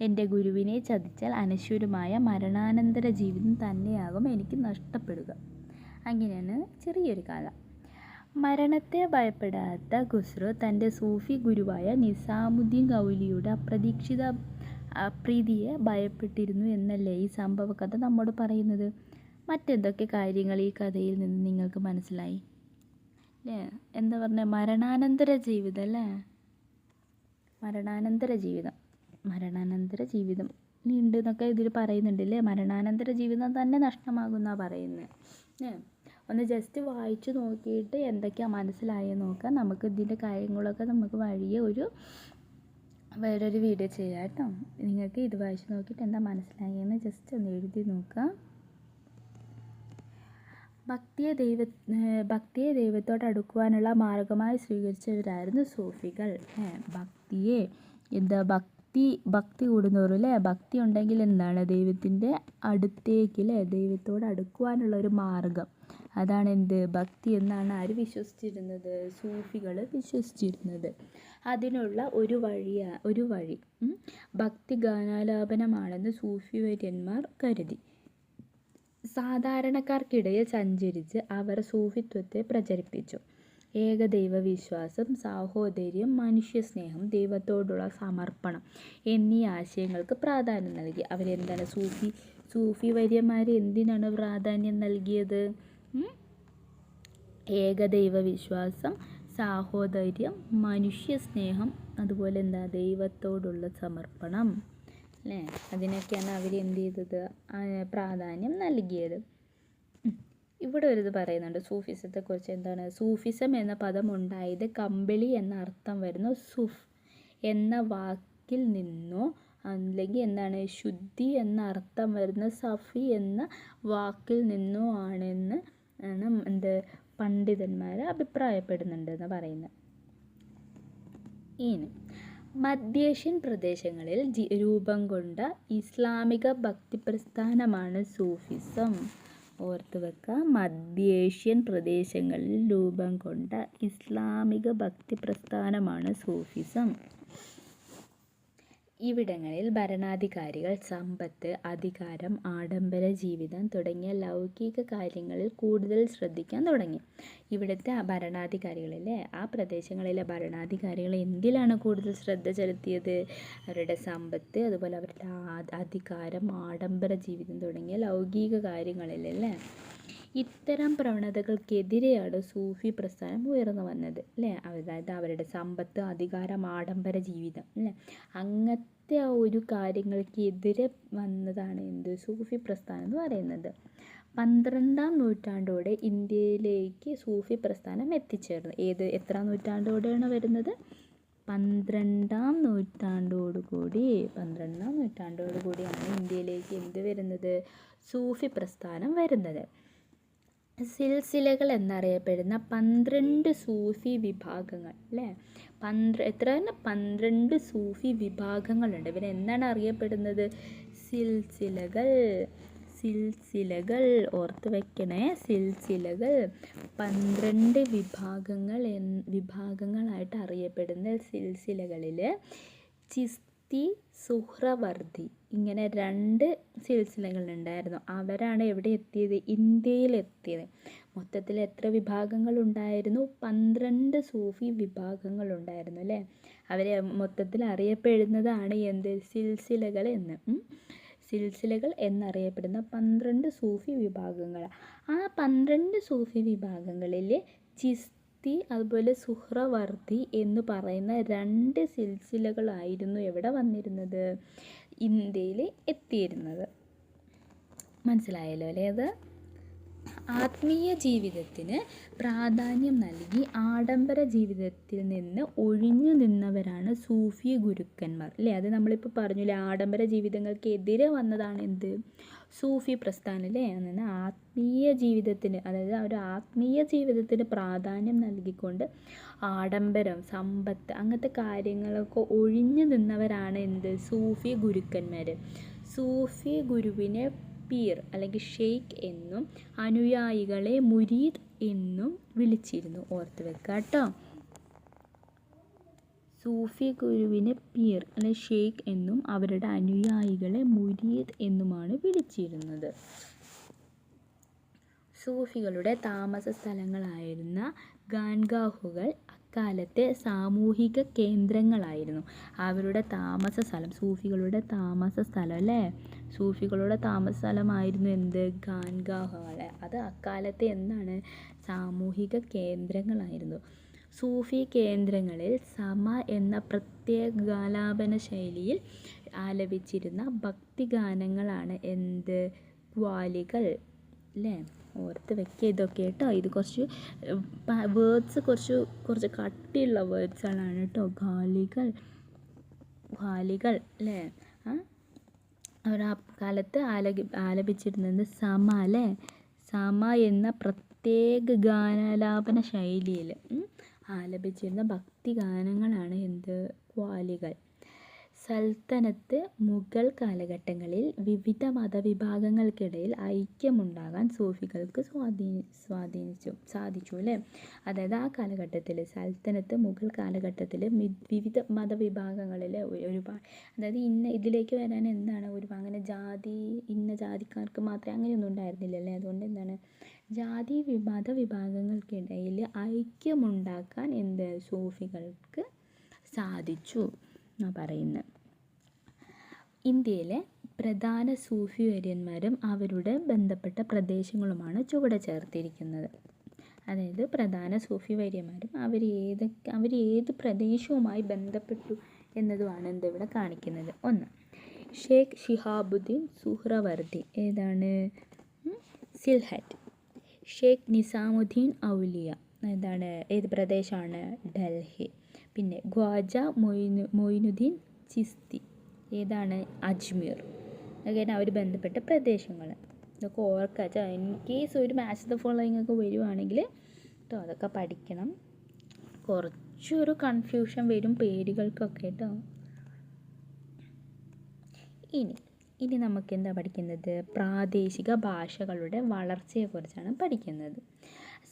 എൻ്റെ ഗുരുവിനെ ചതിച്ചാൽ അനശ്വരമായ മരണാനന്തര ജീവിതം തന്നെയാകും എനിക്ക് നഷ്ടപ്പെടുക. അങ്ങനെയാണ് ചെറിയൊരു കഥ. മരണത്തെ ഭയപ്പെടാത്ത ഖുസ്രു തൻ്റെ സൂഫി ഗുരുവായ നിസാമുദ്ദീൻ ഔലിയുടെ അപ്രീതിയെ ഭയപ്പെട്ടിരുന്നു എന്നല്ലേ ഈ സംഭവ കഥ നമ്മോട് പറയുന്നത്. മറ്റെന്തൊക്കെ കാര്യങ്ങൾ ഈ കഥയിൽ നിന്ന് നിങ്ങൾക്ക് മനസ്സിലായി അല്ലേ? എന്താ പറഞ്ഞത്, മരണാനന്തര ജീവിതം അല്ലേ. മരണാനന്തര ജീവിതം ഉണ്ട് എന്നൊക്കെ ഇതിൽ പറയുന്നുണ്ടല്ലേ. മരണാനന്തര ജീവിതം തന്നെ നഷ്ടമാകുമെന്നാണ് പറയുന്നത്. ഒന്ന് ജസ്റ്റ് വായിച്ചു നോക്കിയിട്ട് എന്തൊക്കെയാണ് മനസ്സിലായെന്ന് നോക്കാം. നമുക്ക് ഇതിൻ്റെ കാര്യങ്ങളൊക്കെ നമുക്ക് വഴിയെ വേറൊരു വീഡിയോ ചെയ്യാം കേട്ടോ. നിങ്ങൾക്ക് ഇത് വായിച്ച് നോക്കിയിട്ട് എന്താ മനസ്സിലായെന്ന് ജസ്റ്റ് ഒന്ന് എഴുതി നോക്കാം. ഭക്തിയെ ദൈവത്തോട് അടുക്കുവാനുള്ള മാർഗമായി സ്വീകരിച്ചവരായിരുന്നു സൂഫികൾ. ഭക്തി കൂടുന്നവരും അല്ലേ. ഭക്തി ഉണ്ടെങ്കിൽ എന്താണ്, ദൈവത്തിൻ്റെ അടുത്തേക്ക് അല്ലേ, ദൈവത്തോട് അടുക്കുവാനുള്ള ഒരു മാർഗം. അതാണ് എന്ത്, ഭക്തി എന്നാണ് ആര് വിശ്വസിച്ചിരുന്നത്, സൂഫികൾ വിശ്വസിച്ചിരുന്നത്. അതിനുള്ള ഒരു വഴി ഭക്തി ഗാനാലാപനമാണെന്ന് സൂഫി വര്യന്മാർ കരുതി. സാധാരണക്കാർക്കിടയിൽ സഞ്ചരിച്ച് അവർ സൂഫിത്വത്തെ പ്രചരിപ്പിച്ചു. ഏകദൈവ വിശ്വാസം, സാഹോദര്യം, മനുഷ്യസ്നേഹം, ദൈവത്തോടുള്ള സമർപ്പണം എന്നീ ആശയങ്ങൾക്ക് പ്രാധാന്യം നൽകി. അവരെന്താണ്, സൂഫി വര്യന്മാർ എന്തിനാണ് പ്രാധാന്യം നൽകിയത്? ഏകദൈവ വിശ്വാസം, സാഹോദര്യം, മനുഷ്യസ്നേഹം, അതുപോലെ എന്താ, ദൈവത്തോടുള്ള സമർപ്പണം അല്ലേ. അതിനൊക്കെയാണ് അവർ എന്ത് ചെയ്തത്, പ്രാധാന്യം നൽകിയത്. ഇവിടെ ഒരു ഇത് പറയുന്നുണ്ട് സൂഫിസത്തെക്കുറിച്ച്. എന്താണ്, സൂഫിസം എന്ന പദം ഉണ്ടായത് കമ്പിളി എന്ന അർത്ഥം വരുന്ന സുഫ് എന്ന വാക്കിൽ നിന്നോ അല്ലെങ്കിൽ എന്താണ്, ശുദ്ധി എന്ന അർത്ഥം വരുന്ന സഫി എന്ന വാക്കിൽ നിന്നോ ആണെന്ന് ആണ് പണ്ഡിതന്മാർ അഭിപ്രായപ്പെടുന്നുണ്ടെന്ന് പറയുന്നത്. ഇനി മധ്യേഷ്യൻ പ്രദേശങ്ങളിൽ രൂപം കൊണ്ട ഇസ്ലാമിക ഭക്തി പ്രസ്ഥാനമാണ് സൂഫിസം. ഓർത്ത് വെക്കുക, മധ്യേഷ്യൻ പ്രദേശങ്ങളിൽ രൂപം കൊണ്ട ഇസ്ലാമിക ഭക്തി പ്രസ്ഥാനമാണ് സൂഫിസം. ഇവിടങ്ങളിൽ ഭരണാധികാരികൾ സമ്പത്ത്, അധികാരം, ആഡംബര ജീവിതം തുടങ്ങിയ ലൗകിക കാര്യങ്ങളിൽ കൂടുതൽ ശ്രദ്ധിക്കാൻ തുടങ്ങി. ഇവിടുത്തെ ഭരണാധികാരികളിലെ ആ പ്രദേശങ്ങളിലെ ഭരണാധികാരികൾ എന്തിലാണ് കൂടുതൽ ശ്രദ്ധ ചെലുത്തിയത്? അവരുടെ സമ്പത്ത്, അതുപോലെ അവരുടെ അധികാരം, ആഡംബര ജീവിതം തുടങ്ങിയ ലൗകിക കാര്യങ്ങളിലല്ലേ. ഇത്തരം പ്രവണതകൾക്കെതിരെയാണ് സൂഫി പ്രസ്ഥാനം ഉയർന്നു വന്നത് അല്ലേ. അതായത് അവരുടെ സമ്പത്ത്, അധികാരം, ആഡംബര ജീവിതം അല്ലേ, അങ്ങനത്തെ ഒരു കാര്യങ്ങൾക്കെതിരെ വന്നതാണ് എന്ത്, സൂഫി പ്രസ്ഥാനം എന്ന് പറയുന്നത്. 12ാം നൂറ്റാണ്ടോടെ ഇന്ത്യയിലേക്ക് സൂഫി പ്രസ്ഥാനം എത്തിച്ചേർന്നു. എത്രാം നൂറ്റാണ്ടോടെയാണ് വരുന്നത്? 12ാം നൂറ്റാണ്ടോടുകൂടിയാണ് ഇന്ത്യയിലേക്ക് എന്ത് വരുന്നത്, സൂഫി പ്രസ്ഥാനം വരുന്നത്. സിൽസിലകൾ എന്നറിയപ്പെടുന്ന 12 സൂഫി വിഭാഗങ്ങൾ അല്ലേ? എത്രയാണ്? 12 സൂഫി വിഭാഗങ്ങളുണ്ട്. ഇവർ എന്താണ് അറിയപ്പെടുന്നത്? സിൽസിലകൾ. സിൽസിലകൾ ഓർത്ത് വെക്കണേ. സിൽസിലകൾ 12 വിഭാഗങ്ങളായിട്ട് അറിയപ്പെടുന്ന സിൽസിലകളിൽ ചിസ്തി, സുഹ്രവർദി ഇങ്ങനെ 2 സിൽസിലകളുണ്ടായിരുന്നു. അവരാണ് എവിടെ എത്തിയത്? ഇന്ത്യയിലെത്തിയത്. മൊത്തത്തിൽ എത്ര വിഭാഗങ്ങളുണ്ടായിരുന്നു? 12 സൂഫി വിഭാഗങ്ങളുണ്ടായിരുന്നു അല്ലേ? അവരെ മൊത്തത്തിൽ അറിയപ്പെടുന്നതാണ് എന്ത്? സിൽസിലകൾ എന്ന്. സിൽസിലകൾ എന്നറിയപ്പെടുന്ന 12 സൂഫി വിഭാഗങ്ങൾ. ആ 12 സൂഫി വിഭാഗങ്ങളിൽ ചിസ്തി അതുപോലെ സുഹ്രവർദി എന്ന് പറയുന്ന 2 സിൽസിലകളായിരുന്നു എവിടെ വന്നിരുന്നത്? ഇന്ത്യയിൽ എത്തിയിരുന്നത്. മനസ്സിലായല്ലോ അല്ലേ? അത് ആത്മീയ ജീവിതത്തിന് പ്രാധാന്യം നൽകി ആഡംബര ജീവിതത്തിൽ നിന്ന് ഒഴിഞ്ഞു നിന്നവരാണ് സൂഫി ഗുരുക്കന്മാർ അല്ലേ? അത് നമ്മളിപ്പോൾ പറഞ്ഞില്ലേ, ആഡംബര ജീവിതങ്ങൾക്ക് എതിരെ വന്നതാണ് എന്ത്? സൂഫി പ്രസ്ഥാനം അല്ലേ? അങ്ങനെ ആത്മീയ ജീവിതത്തിന്, അതായത് ഒരു ആത്മീയ ജീവിതത്തിന് പ്രാധാന്യം നൽകിക്കൊണ്ട് ആഡംബരം, സമ്പത്ത് അങ്ങനത്തെ കാര്യങ്ങളൊക്കെ ഒഴിഞ്ഞു നിന്നവരാണ് എന്ത്? സൂഫി ഗുരുക്കന്മാർ. സൂഫി ഗുരുവിനെ പീർ അല്ലെങ്കിൽ ഷെയ്ഖ് എന്നും അനുയായികളെ മുരീദ് എന്നും വിളിച്ചിരുന്നു. ഓർത്ത് വെക്കുക കേട്ടോ. സൂഫി ഗുരുവിനെ പീർ അല്ലെങ്കിൽ ഷെയ്ഖ് എന്നും അവരുടെ അനുയായികളെ മുരീദ് എന്നുമാണ് വിളിച്ചിരുന്നത്. സൂഫികളുടെ താമസ സ്ഥലങ്ങളായിരുന്ന ഖാൻഗാഹുകൾ അക്കാലത്തെ സാമൂഹിക കേന്ദ്രങ്ങളായിരുന്നു. അവരുടെ താമസ സ്ഥലം, സൂഫികളുടെ താമസ സ്ഥലം അല്ലേ? സൂഫികളുടെ താമസ സ്ഥലമായിരുന്നു എന്ത്? ഖാൻഗാഹുകൾ. അത് അക്കാലത്തെ എന്താണ്? സാമൂഹിക കേന്ദ്രങ്ങളായിരുന്നു. സൂഫി കേന്ദ്രങ്ങളിൽ സമ എന്ന പ്രത്യേക ഗാലാപന ശൈലിയിൽ ആലപിച്ചിരുന്ന ഭക്തിഗാനങ്ങളാണ് എന്ത്? ഖ്വാലികൾ അല്ലേ? ഓർത്ത് വെക്കുക ഇതൊക്കെ കേട്ടോ. ഇത് കുറച്ച് വേർഡ്സ് കുറച്ച് കട്ടിയുള്ള വേർഡ്സുകളാണ് കേട്ടോ. ഖ്വാലികൾ അല്ലേ? അവർ ആ കാലത്ത് ആലപിച്ചിരുന്നത് സമ അല്ലേ? സമ എന്ന പ്രത്യേക ഗാനാലാപന ശൈലിയിൽ ആലപിച്ചിരുന്ന ഭക്തിഗാനങ്ങളാണ് എന്ത്? ഖ്വാലികൾ. സൽത്തനത്ത് മുഗൾ കാലഘട്ടങ്ങളിൽ വിവിധ മതവിഭാഗങ്ങൾക്കിടയിൽ ഐക്യമുണ്ടാകാൻ സൂഫികൾക്ക് സാധിച്ചു അല്ലേ? അതായത് ആ കാലഘട്ടത്തിൽ സൽത്തനത്ത് മുഗൾ കാലഘട്ടത്തിൽ വിവിധ മതവിഭാഗങ്ങളിൽ ഒരുപാട്, അതായത് ഇതിലേക്ക് വരാൻ എന്താണ് അങ്ങനെ ഇന്ന ജാതിക്കാർക്ക് മാത്രമേ അങ്ങനെയൊന്നും ഉണ്ടായിരുന്നില്ലല്ലേ? അതുകൊണ്ട് എന്താണ് മതവിഭാഗങ്ങൾക്കിടയിൽ ഐക്യമുണ്ടാക്കാൻ എന്ത്? സൂഫികൾക്ക് സാധിച്ചു എന്നാണ് പറയുന്നത്. ഇന്ത്യയിലെ പ്രധാന സൂഫി വര്യന്മാരും അവരുടെ ബന്ധപ്പെട്ട പ്രദേശങ്ങളുമാണ് ചുവടെ ചേർത്തിരിക്കുന്നത്. അതായത് പ്രധാന സൂഫി വര്യന്മാരും അവർ ഏത് പ്രദേശവുമായി ബന്ധപ്പെട്ടു എന്നതുമാണ് ഇവിടെ കാണിക്കുന്നത്. 1. ഷേഖ് ഷിഹാബുദ്ദീൻ സുഹ്രവർദി. ഏതാണ്? സിൽഹറ്റ്. ഷേഖ് നിസാമുദ്ദീൻ ഔലിയ. ഏതാണ്? ഏത് പ്രദേശമാണ്? ഡൽഹി. പിന്നെ ഖ്വാജ മൊയിനുദ്ദീൻ ചിസ്തി. ഏതാണ്? അജ്മീർ. അതൊക്കെയാണ് അവർ ബന്ധപ്പെട്ട പ്രദേശങ്ങൾ. ഇതൊക്കെ ഓർക്കുക. ഇൻ കേസ് ഒരു മാച്ച് ദ ഫോളോയിങ് ഒക്കെ വരുവാണെങ്കിൽ കേട്ടോ അതൊക്കെ പഠിക്കണം. കുറച്ചൊരു കൺഫ്യൂഷൻ വരും പേരുകൾക്കൊക്കെ കേട്ടോ. ഇനി നമുക്ക് എന്താ പഠിക്കുന്നത്? പ്രാദേശിക ഭാഷകളുടെ വളർച്ചയെക്കുറിച്ചാണ് പഠിക്കുന്നത്.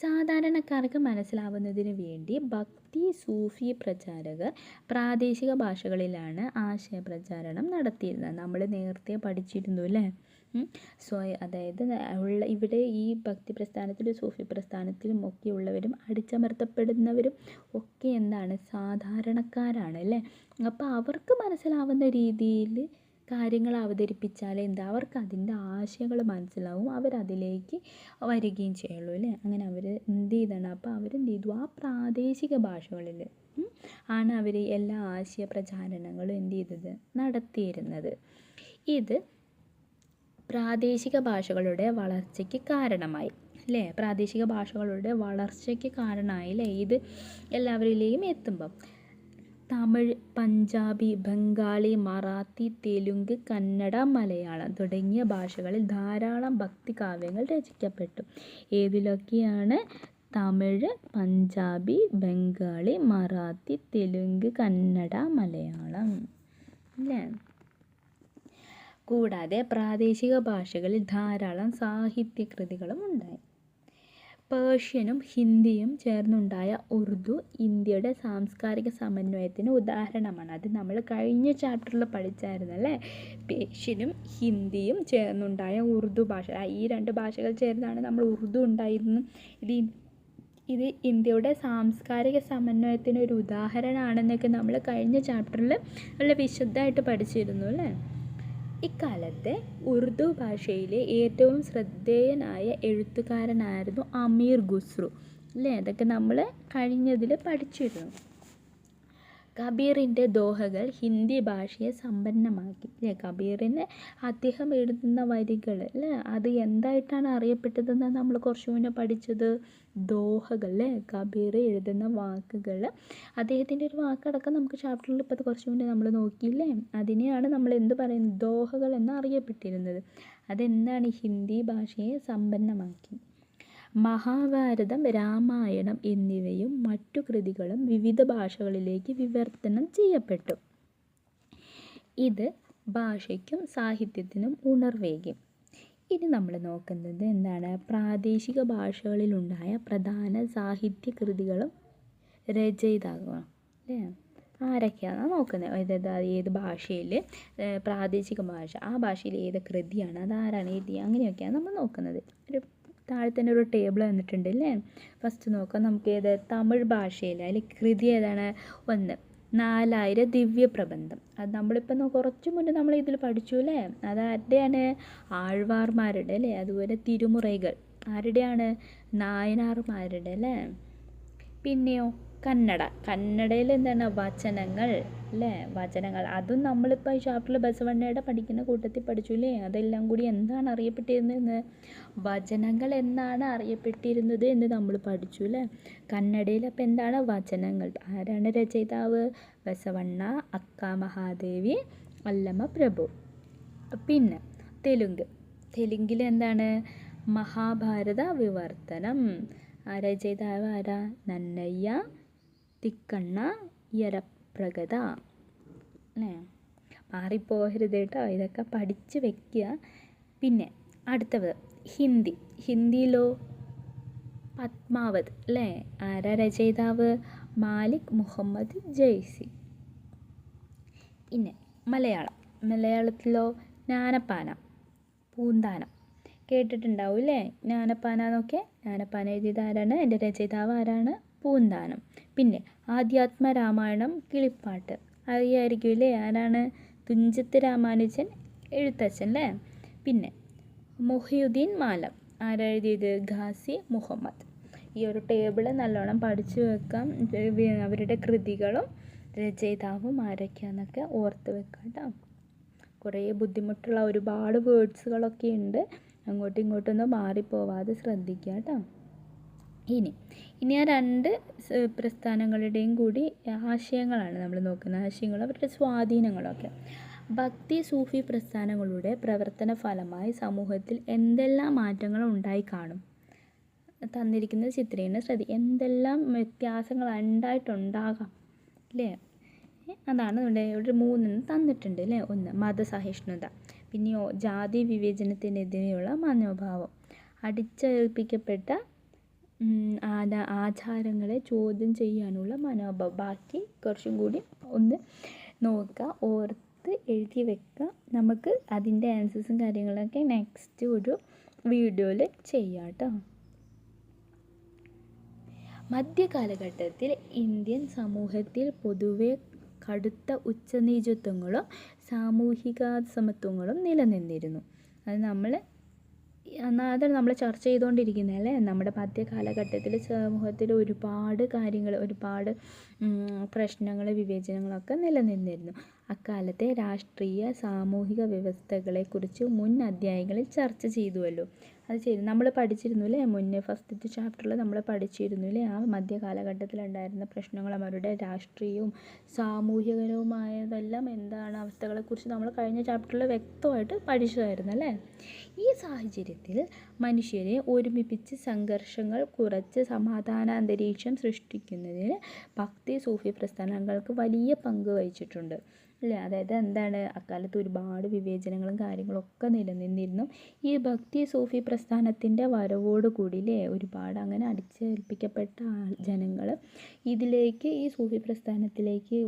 സാധാരണക്കാർക്ക് മനസ്സിലാവുന്നതിന് വേണ്ടി ഭക്തി സൂഫി പ്രചാരകർ പ്രാദേശിക ഭാഷകളിലാണ് ആശയപ്രചാരണം നടത്തിയിരുന്നത്. നമ്മൾ നേരത്തെ പഠിച്ചിരുന്നു അല്ലേ? അതായത് ഇവിടെ ഈ ഭക്തി പ്രസ്ഥാനത്തിലും സൂഫി പ്രസ്ഥാനത്തിലും ഒക്കെ ഉള്ളവരും അടിച്ചമർത്തപ്പെടുന്നവരും ഒക്കെ എന്താണ്? സാധാരണക്കാരാണ് അല്ലേ? അപ്പോൾ അവർക്ക് മനസ്സിലാവുന്ന രീതിയിൽ കാര്യങ്ങൾ അവതരിപ്പിച്ചാൽ അവർക്ക് അതിൻ്റെ ആശയങ്ങൾ മനസ്സിലാവും, അവരതിലേക്ക് വരികയും ചെയ്യുള്ളൂ അല്ലേ? അങ്ങനെ അവർ എന്ത് ചെയ്താണ്? അപ്പോൾ അവരെന്ത് ചെയ്തു? ആ പ്രാദേശിക ഭാഷകളിൽ ആണ് അവർ എല്ലാ ആശയ പ്രചാരണങ്ങളും എന്ത് ചെയ്തത്? നടത്തിയിരുന്നത്. ഇത് പ്രാദേശിക ഭാഷകളുടെ വളർച്ചയ്ക്ക് കാരണമായി അല്ലേ? പ്രാദേശിക ഭാഷകളുടെ വളർച്ചയ്ക്ക് കാരണമായി അല്ലേ? ഇത് എല്ലാവരിലേക്കും എത്തുമ്പം തമിഴ്, പഞ്ചാബി, ബംഗാളി, മറാത്തി, തെലുങ്ക്, കന്നഡ, മലയാളം തുടങ്ങിയ ഭാഷകളിൽ ധാരാളം ഭക്തികാവ്യങ്ങൾ രചിക്കപ്പെട്ടു. ഏതിലൊക്കെയാണ്? തമിഴ്, പഞ്ചാബി, ബംഗാളി, മറാത്തി, തെലുങ്ക്, കന്നഡ, മലയാളം അല്ലേ? കൂടാതെ പ്രാദേശിക ഭാഷകളിൽ ധാരാളം സാഹിത്യകൃതികളും ഉണ്ടായി. പേർഷ്യനും ഹിന്ദിയും ചേർന്നുണ്ടായ ഉറുദു ഇന്ത്യയുടെ സാംസ്കാരിക സമന്വയത്തിന് ഉദാഹരണമാണ്. അത് നമ്മൾ കഴിഞ്ഞ ചാപ്റ്ററിൽ പഠിച്ചായിരുന്നു അല്ലേ? പേർഷ്യനും ഹിന്ദിയും ചേർന്നുണ്ടായ ഉറുദു ഭാഷ, ഈ രണ്ട് ഭാഷകൾ ചേർന്നാണ് നമ്മൾ ഉറുദു ഉണ്ടായിരുന്നു. ഇത് ഇന്ത്യയുടെ സാംസ്കാരിക സമന്വയത്തിന് ഒരു ഉദാഹരണമാണെന്നൊക്കെ നമ്മൾ കഴിഞ്ഞ ചാപ്റ്ററിൽ നല്ല വിശദമായിട്ട് പഠിച്ചിരുന്നു അല്ലേ? ഇക്കാലത്തെ ഉറുദു ഭാഷയിലെ ഏറ്റവും ശ്രദ്ധേയനായ എഴുത്തുകാരനായിരുന്നു അമീർ ഖുസ്രു അല്ലേ? അതൊക്കെ നമ്മൾ കഴിഞ്ഞതിൽ പഠിച്ചിരുന്നു. കബീറിൻ്റെ ദോഹകൾ ഹിന്ദി ഭാഷയെ സമ്പന്നമാക്കി അല്ലേ? കബീറിന് അദ്ദേഹം എഴുതുന്ന വരികൾ അല്ലേ, അത് എന്തായിട്ടാണ് അറിയപ്പെട്ടതെന്ന് നമ്മൾ കുറച്ച് മുന്നേ പഠിച്ചത്. ദോഹകൾ അല്ലേ? കബീർ എഴുതുന്ന വാക്കുകൾ, അദ്ദേഹത്തിൻ്റെ ഒരു വാക്കടക്കം നമുക്ക് ചാപ്റ്ററിൽ ഇപ്പോൾ അത് കുറച്ച് മുന്നേ നമ്മൾ നോക്കിയില്ലേ? അതിനെയാണ് നമ്മൾ എന്ത് പറയുന്നത്? ദോഹകൾ എന്ന് അറിയപ്പെട്ടിരുന്നത്. അതെന്താണ്? ഹിന്ദി ഭാഷയെ സമ്പന്നമാക്കി. മഹാഭാരതം, രാമായണം എന്നിവയും മറ്റു കൃതികളും വിവിധ ഭാഷകളിലേക്ക് വിവർത്തനം ചെയ്യപ്പെട്ടു. ഇത് ഭാഷയ്ക്കും സാഹിത്യത്തിനും ഉണർവേകി. ഇനി നമ്മൾ നോക്കുന്നത് എന്താണ്? പ്രാദേശിക ഭാഷകളിലുണ്ടായ പ്രധാന സാഹിത്യ കൃതികളും രചയിതാക്കളും അല്ലേ? ആരൊക്കെയാണ് നോക്കുന്നത്? ഏത് ഭാഷയിൽ, പ്രാദേശിക ഭാഷ, ആ ഭാഷയിൽ ഏത് കൃതിയാണ്, അതാരാണ് എഴുതിയത്, അങ്ങനെയൊക്കെയാണ് നമ്മൾ നോക്കുന്നത്. ഒരു താഴെ തന്നെ ഒരു ടേബിൾ തന്നിട്ടുണ്ട് അല്ലേ? ഫസ്റ്റ് നോക്കാം നമുക്ക്. തമിഴ് ഭാഷയിൽ അതിൽ കൃതി ഏതാണ്? 1 4000 ദിവ്യപ്രബന്ധം. അത് നമ്മളിപ്പോൾ കുറച്ച് മുന്നേ നമ്മൾ ഇതിൽ പഠിച്ചു അല്ലേ? അത് ആരുടെയാണ്? ആഴ്വാർമാരുടെ അല്ലേ? അതുപോലെ തിരുമുറൈകൾ ആരുടെയാണ്? നായനാർമാരുടെ അല്ലേ? പിന്നെയോ കന്നഡയിൽ എന്താണ്? വചനങ്ങൾ അല്ലേ? വചനങ്ങൾ, അതും നമ്മളിപ്പോൾ ഈ ചാപ്റ്ററിൽ ബസവണ്ണയുടെ പഠിക്കുന്ന കൂട്ടത്തിൽ പഠിച്ചു അല്ലേ? അതെല്ലാം കൂടി എന്താണ് അറിയപ്പെട്ടിരുന്നതെന്ന്? വചനങ്ങൾ എന്നാണ് അറിയപ്പെട്ടിരുന്നത് എന്ന് നമ്മൾ പഠിച്ചു അല്ലേ? കന്നഡയിൽ അപ്പോൾ എന്താണ്? വചനങ്ങൾ. ആരാണ് രചയിതാവ്? ബസവണ്ണ, അക്ക മഹാദേവി, അല്ലമ്മ പ്രഭു. പിന്നെ തെലുങ്കിൽ എന്താണ്? മഹാഭാരത വിവർത്തനം. രചയിതാവ് ആരാ? നന്നയ്യ തിക്കണ്ണ യരപ്രഗത അല്ലേ? മാറിപ്പോകരുത് കേട്ടോ, ഇതൊക്കെ പഠിച്ച് വെക്കുക. പിന്നെ അടുത്തത് ഹിന്ദിയിലോ? പത്മാവത് അല്ലേ? ആരാ രചയിതാവ്? മാലിക് മുഹമ്മദ് ജയ്സി. പിന്നെ മലയാളത്തിലോ? ജ്ഞാനപ്പാന, പൂന്താനം കേട്ടിട്ടുണ്ടാവും അല്ലേ? ജ്ഞാനപ്പാന എന്നൊക്കെ. ജ്ഞാനപ്പാന എഴുതിയത് ആരാണ്? എൻ്റെ രചയിതാവ് ആരാണ്? പൂന്താനം. പിന്നെ ആധ്യാത്മ രാമായണം, കിളിപ്പാട്ട് അറിയായിരിക്കും അല്ലേ? ആരാണ്? തുഞ്ചത്ത് രാമാനുജൻ എഴുത്തച്ഛൻ അല്ലേ? പിന്നെ മൊഹിയുദ്ദീൻ മാലം ആരെഴുതിയത്? ഖാസി മുഹമ്മദ്. ഈ ഒരു ടേബിൾ നല്ലോണം പഠിച്ചു വെക്കാം. അവരുടെ കൃതികളും രചയിതാവും ആരൊക്കെയാണെന്നൊക്കെ ഓർത്ത് വെക്കാം കേട്ടോ. കുറേ ബുദ്ധിമുട്ടുള്ള ഒരുപാട് വേർഡ്സുകളൊക്കെ ഉണ്ട്, അങ്ങോട്ടും ഇങ്ങോട്ടൊന്നും മാറിപ്പോവാതെ ശ്രദ്ധിക്കുക കേട്ടോ. ഇനി ആ രണ്ട് പ്രസ്ഥാനങ്ങളുടെയും കൂടി ആശയങ്ങളാണ് നമ്മൾ നോക്കുന്നത്. ആശയങ്ങളും അവരുടെ സ്വാധീനങ്ങളൊക്കെ. ഭക്തി സൂഫി പ്രസ്ഥാനങ്ങളുടെ പ്രവർത്തന ഫലമായി സമൂഹത്തിൽ എന്തെല്ലാം മാറ്റങ്ങൾ ഉണ്ടായി കാണും? തന്നിരിക്കുന്ന ചിത്രീകരണം എന്തെല്ലാം വ്യത്യാസങ്ങൾ ഉണ്ടായിട്ടുണ്ടാകാം അല്ലേ? അതാണ് ഇവിടെ 3 തന്നിട്ടുണ്ട് അല്ലേ? 1 മതസഹിഷ്ണുത, പിന്നെയോ ജാതി വിവേചനത്തിനെതിരെയുള്ള മനോഭാവം, അടിച്ചേൽപ്പിക്കപ്പെട്ട ആചാരങ്ങളെ ചോദ്യം ചെയ്യാനുള്ള മനോഭാവം. ബാക്കി കുറച്ചും കൂടി ഒന്ന് നോക്കുക, ഓർത്ത് എഴുതി വെക്കുക. നമുക്ക് അതിൻ്റെ ആൻസേഴ്സും കാര്യങ്ങളൊക്കെ നെക്സ്റ്റ് ഒരു വീഡിയോയിൽ ചെയ്യാം കേട്ടോ. മധ്യകാലഘട്ടത്തിൽ ഇന്ത്യൻ സമൂഹത്തിൽ പൊതുവെ കടുത്ത ഉച്ചനീചത്വങ്ങളും സാമൂഹിക അസമത്വങ്ങളും നിലനിന്നിരുന്നു. അത് നമ്മൾ ചർച്ച ചെയ്തുകൊണ്ടിരിക്കുന്നത് അല്ലേ? നമ്മുടെ മധ്യകാലഘട്ടത്തിൽ സമൂഹത്തിൽ ഒരുപാട് കാര്യങ്ങൾ, ഒരുപാട് പ്രശ്നങ്ങൾ, വിവേചനങ്ങളൊക്കെ നിലനിന്നിരുന്നു. അക്കാലത്തെ രാഷ്ട്രീയ സാമൂഹിക വ്യവസ്ഥകളെക്കുറിച്ച് മുൻ അധ്യായങ്ങളിൽ ചർച്ച ചെയ്തുവല്ലോ. അത് ചെയ്തു നമ്മൾ പഠിച്ചിരുന്നു അല്ലേ, മുന്നേ ഫസ്റ്റത്തെ ചാപ്റ്ററിൽ നമ്മൾ പഠിച്ചിരുന്നു അല്ലേ, ആ മധ്യകാലഘട്ടത്തിലുണ്ടായിരുന്ന പ്രശ്നങ്ങളും അവരുടെ രാഷ്ട്രീയവും സാമൂഹികവുമായതെല്ലാം എന്താണ് അവസ്ഥകളെക്കുറിച്ച് നമ്മൾ കഴിഞ്ഞ ചാപ്റ്ററിൽ വ്യക്തമായിട്ട് പഠിച്ചതായിരുന്നു അല്ലേ. ഈ സാഹചര്യത്തിൽ മനുഷ്യരെ ഒരുമിപ്പിച്ച് സംഘർഷങ്ങൾ കുറച്ച് സമാധാന അന്തരീക്ഷം സൃഷ്ടിക്കുന്നതിന് ഭക്തി സൂഫി പ്രസ്ഥാനങ്ങൾക്ക് വലിയ പങ്ക് വഹിച്ചിട്ടുണ്ട് അല്ലേ. അതായത് എന്താണ്, അക്കാലത്ത് ഒരുപാട് വിവേചനങ്ങളും കാര്യങ്ങളൊക്കെ നിലനിന്നിരുന്നു. ഈ ഭക്തി സൂഫി പ്രസ്ഥാനത്തിൻ്റെ വരവോടുകൂടി അല്ലേ, ഒരുപാട് അങ്ങനെ അടിച്ചേൽപ്പിക്കപ്പെട്ട ജനങ്ങൾ ഇതിലേക്ക് ഈ സൂഫി പ്രസ്ഥാനത്തിലേക്ക്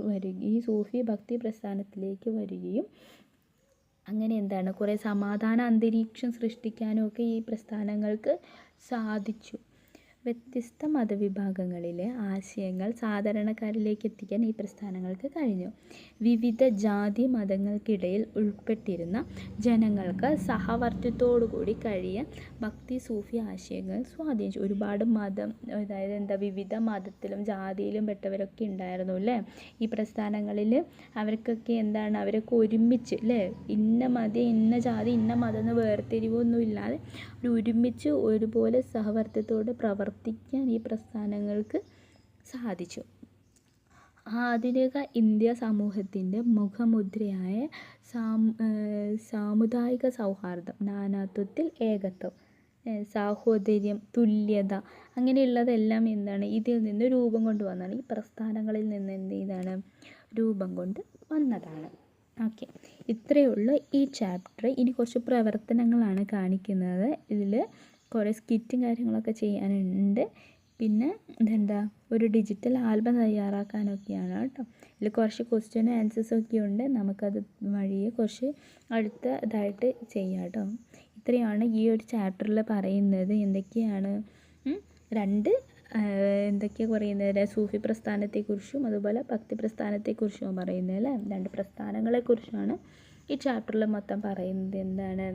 ഈ സൂഫി ഭക്തി പ്രസ്ഥാനത്തിലേക്ക് വരികയും അങ്ങനെ എന്താണ് കുറേ സമാധാന അന്തരീക്ഷം സൃഷ്ടിക്കാനും ഒക്കെ ഈ പ്രസ്ഥാനങ്ങൾക്ക് സാധിച്ചു. വ്യത്യസ്ത മതവിഭാഗങ്ങളിലെ ആശയങ്ങൾ സാധാരണക്കാരിലേക്ക് എത്തിക്കാൻ ഈ പ്രസ്ഥാനങ്ങൾക്ക് കഴിഞ്ഞു. വിവിധ ജാതി മതങ്ങൾക്കിടയിൽ ഉൾപ്പെട്ടിരുന്ന ജനങ്ങൾക്ക് സഹവർത്തിത്വത്തോടുകൂടി കഴിയാൻ ഭക്തി സൂഫി ആശയങ്ങൾ സ്വാധീനിച്ചു. ഒരുപാട് മതം, അതായത് വിവിധ മതത്തിലും ജാതിയിലും പെട്ടവരൊക്കെ ഉണ്ടായിരുന്നു അല്ലേ ഈ പ്രസ്ഥാനങ്ങളിൽ. അവർക്കൊക്കെ അവരൊക്കെ ഒരുമിച്ച് അല്ലേ, ഇന്ന മതം ഇന്ന ജാതി ഇന്ന മതം എന്ന് വേർതിരിവൊന്നും ഇല്ലാതെ ഒരുമിച്ച് ഒരുപോലെ സഹവർത്തിത്വത്തോടെ പ്രവർത്തിക്കാൻ ഈ പ്രസ്ഥാനങ്ങൾക്ക് സാധിച്ചു. ആധുനിക ഇന്ത്യ സമൂഹത്തിൻ്റെ മുഖമുദ്രയായ സാമുദായിക സൗഹാർദ്ദം, നാനാത്വത്തിൽ ഏകത്വം, സാഹോദര്യം, തുല്യത അങ്ങനെയുള്ളതെല്ലാം ഇതിൽ നിന്ന് രൂപം കൊണ്ട് വന്നതാണ്. ഈ പ്രസ്ഥാനങ്ങളിൽ നിന്ന് രൂപം കൊണ്ട് വന്നതാണ്. ഓക്കെ, ഇത്രയേ ഉള്ളൂ ഈ ചാപ്റ്റർ. ഇനി കുറച്ച് പ്രവർത്തനങ്ങളാണ് കാണിക്കുന്നത്. ഇതിൽ കുറേ സ്കിറ്റും കാര്യങ്ങളൊക്കെ ചെയ്യാനുണ്ട്. പിന്നെ ഒരു ഡിജിറ്റൽ ആൽബം തയ്യാറാക്കാനൊക്കെയാണ് കേട്ടോ. ഇതിൽ കുറച്ച് ക്വസ്റ്റ്യനും ആൻസേഴ്സൊക്കെ ഉണ്ട്. നമുക്കത് വഴിയെ കുറച്ച് അടുത്തതായിട്ട് ചെയ്യാം കേട്ടോ. ഇത്രയാണ് ഈ ഒരു ചാപ്റ്ററിൽ പറയുന്നത്. എന്തൊക്കെയാണ് എന്തൊക്കെയാണ് പറയുന്നത്, സൂഫി പ്രസ്ഥാനത്തെക്കുറിച്ചും അതുപോലെ ഭക്തി പ്രസ്ഥാനത്തെക്കുറിച്ചും പറയുന്നത് അല്ലേ. 2 പ്രസ്ഥാനങ്ങളെക്കുറിച്ചാണ് ഈ ചാപ്റ്ററിൽ മൊത്തം പറയുന്നത്.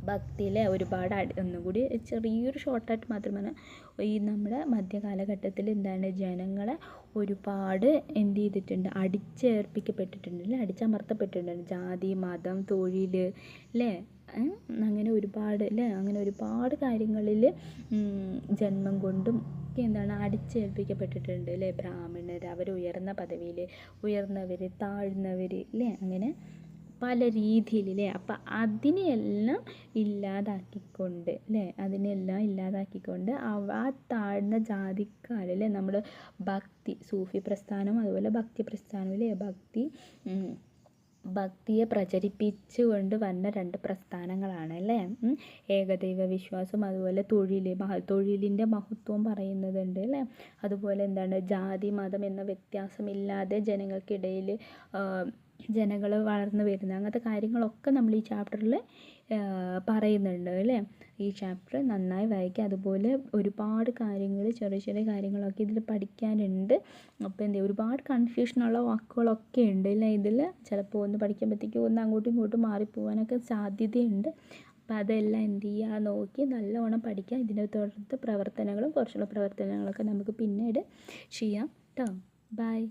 ഭക്തിയിലെ ഒരുപാട് ഒന്നുകൂടി ചെറിയൊരു ഷോർട്ടായിട്ട് മാത്രമാണ് ഈ നമ്മുടെ മധ്യകാലഘട്ടത്തിൽ ജനങ്ങളെ ഒരുപാട് ചെയ്തിട്ടുണ്ട്, അടിച്ചേൽപ്പിക്കപ്പെട്ടിട്ടുണ്ട് അല്ലേ, അടിച്ചമർത്തപ്പെട്ടിട്ടുണ്ട്. ജാതി, മതം, തൊഴിൽ അല്ലേ, അങ്ങനെ ഒരുപാട് അല്ലേ, അങ്ങനെ ഒരുപാട് കാര്യങ്ങളിൽ ജന്മം കൊണ്ടും ഒക്കെ അടിച്ചേൽപ്പിക്കപ്പെട്ടിട്ടുണ്ട് അല്ലേ. ബ്രാഹ്മണർ, അവർ ഉയർന്ന പദവിയിൽ, ഉയർന്നവർ, താഴ്ന്നവർ അല്ലേ, അങ്ങനെ പല രീതിയിൽ അല്ലേ. അപ്പം അതിനെയെല്ലാം ഇല്ലാതാക്കിക്കൊണ്ട് അല്ലേ, ആ താഴ്ന്ന ജാതിക്കാരല്ലേ നമ്മൾ ഭക്തി സൂഫി പ്രസ്ഥാനം അതുപോലെ ഭക്തി പ്രസ്ഥാനം അല്ലേ, ഭക്തിയെ പ്രചരിപ്പിച്ചുകൊണ്ട് വന്ന 2 പ്രസ്ഥാനങ്ങളാണ് അല്ലേ. ഏകദൈവ വിശ്വാസം അതുപോലെ തൊഴിലിൻ്റെ മഹത്വം പറയുന്നതുണ്ട് അല്ലേ. അതുപോലെ ജാതി മതം എന്ന വ്യത്യാസമില്ലാതെ ജനങ്ങൾക്കിടയിൽ ജനങ്ങൾ വളർന്നു വരുന്നത്, അങ്ങനത്തെ കാര്യങ്ങളൊക്കെ നമ്മൾ ഈ ചാപ്റ്ററിൽ പറയുന്നുണ്ട് അല്ലേ. ഈ ചാപ്റ്റർ നന്നായി വായിക്കുക. അതുപോലെ ഒരുപാട് കാര്യങ്ങൾ, ചെറിയ ചെറിയ കാര്യങ്ങളൊക്കെ ഇതിൽ പഠിക്കാനുണ്ട്. അപ്പോൾ ഒരുപാട് കൺഫ്യൂഷനുള്ള വാക്കുകളൊക്കെ ഉണ്ട് അല്ലേ ഇതിൽ. ചിലപ്പോൾ ഒന്ന് പഠിക്കുമ്പോഴത്തേക്കും ഒന്ന് അങ്ങോട്ടും ഇങ്ങോട്ടും മാറിപ്പോകാനൊക്കെ സാധ്യതയുണ്ട്. അപ്പോൾ അതെല്ലാം നോക്കി നല്ലവണ്ണം പഠിക്കുക. ഇതിൻ്റെ തുടർന്ന് കുറച്ചുള്ള പ്രവർത്തനങ്ങളൊക്കെ നമുക്ക് പിന്നീട് ചെയ്യാം കേട്ടോ. ബൈ.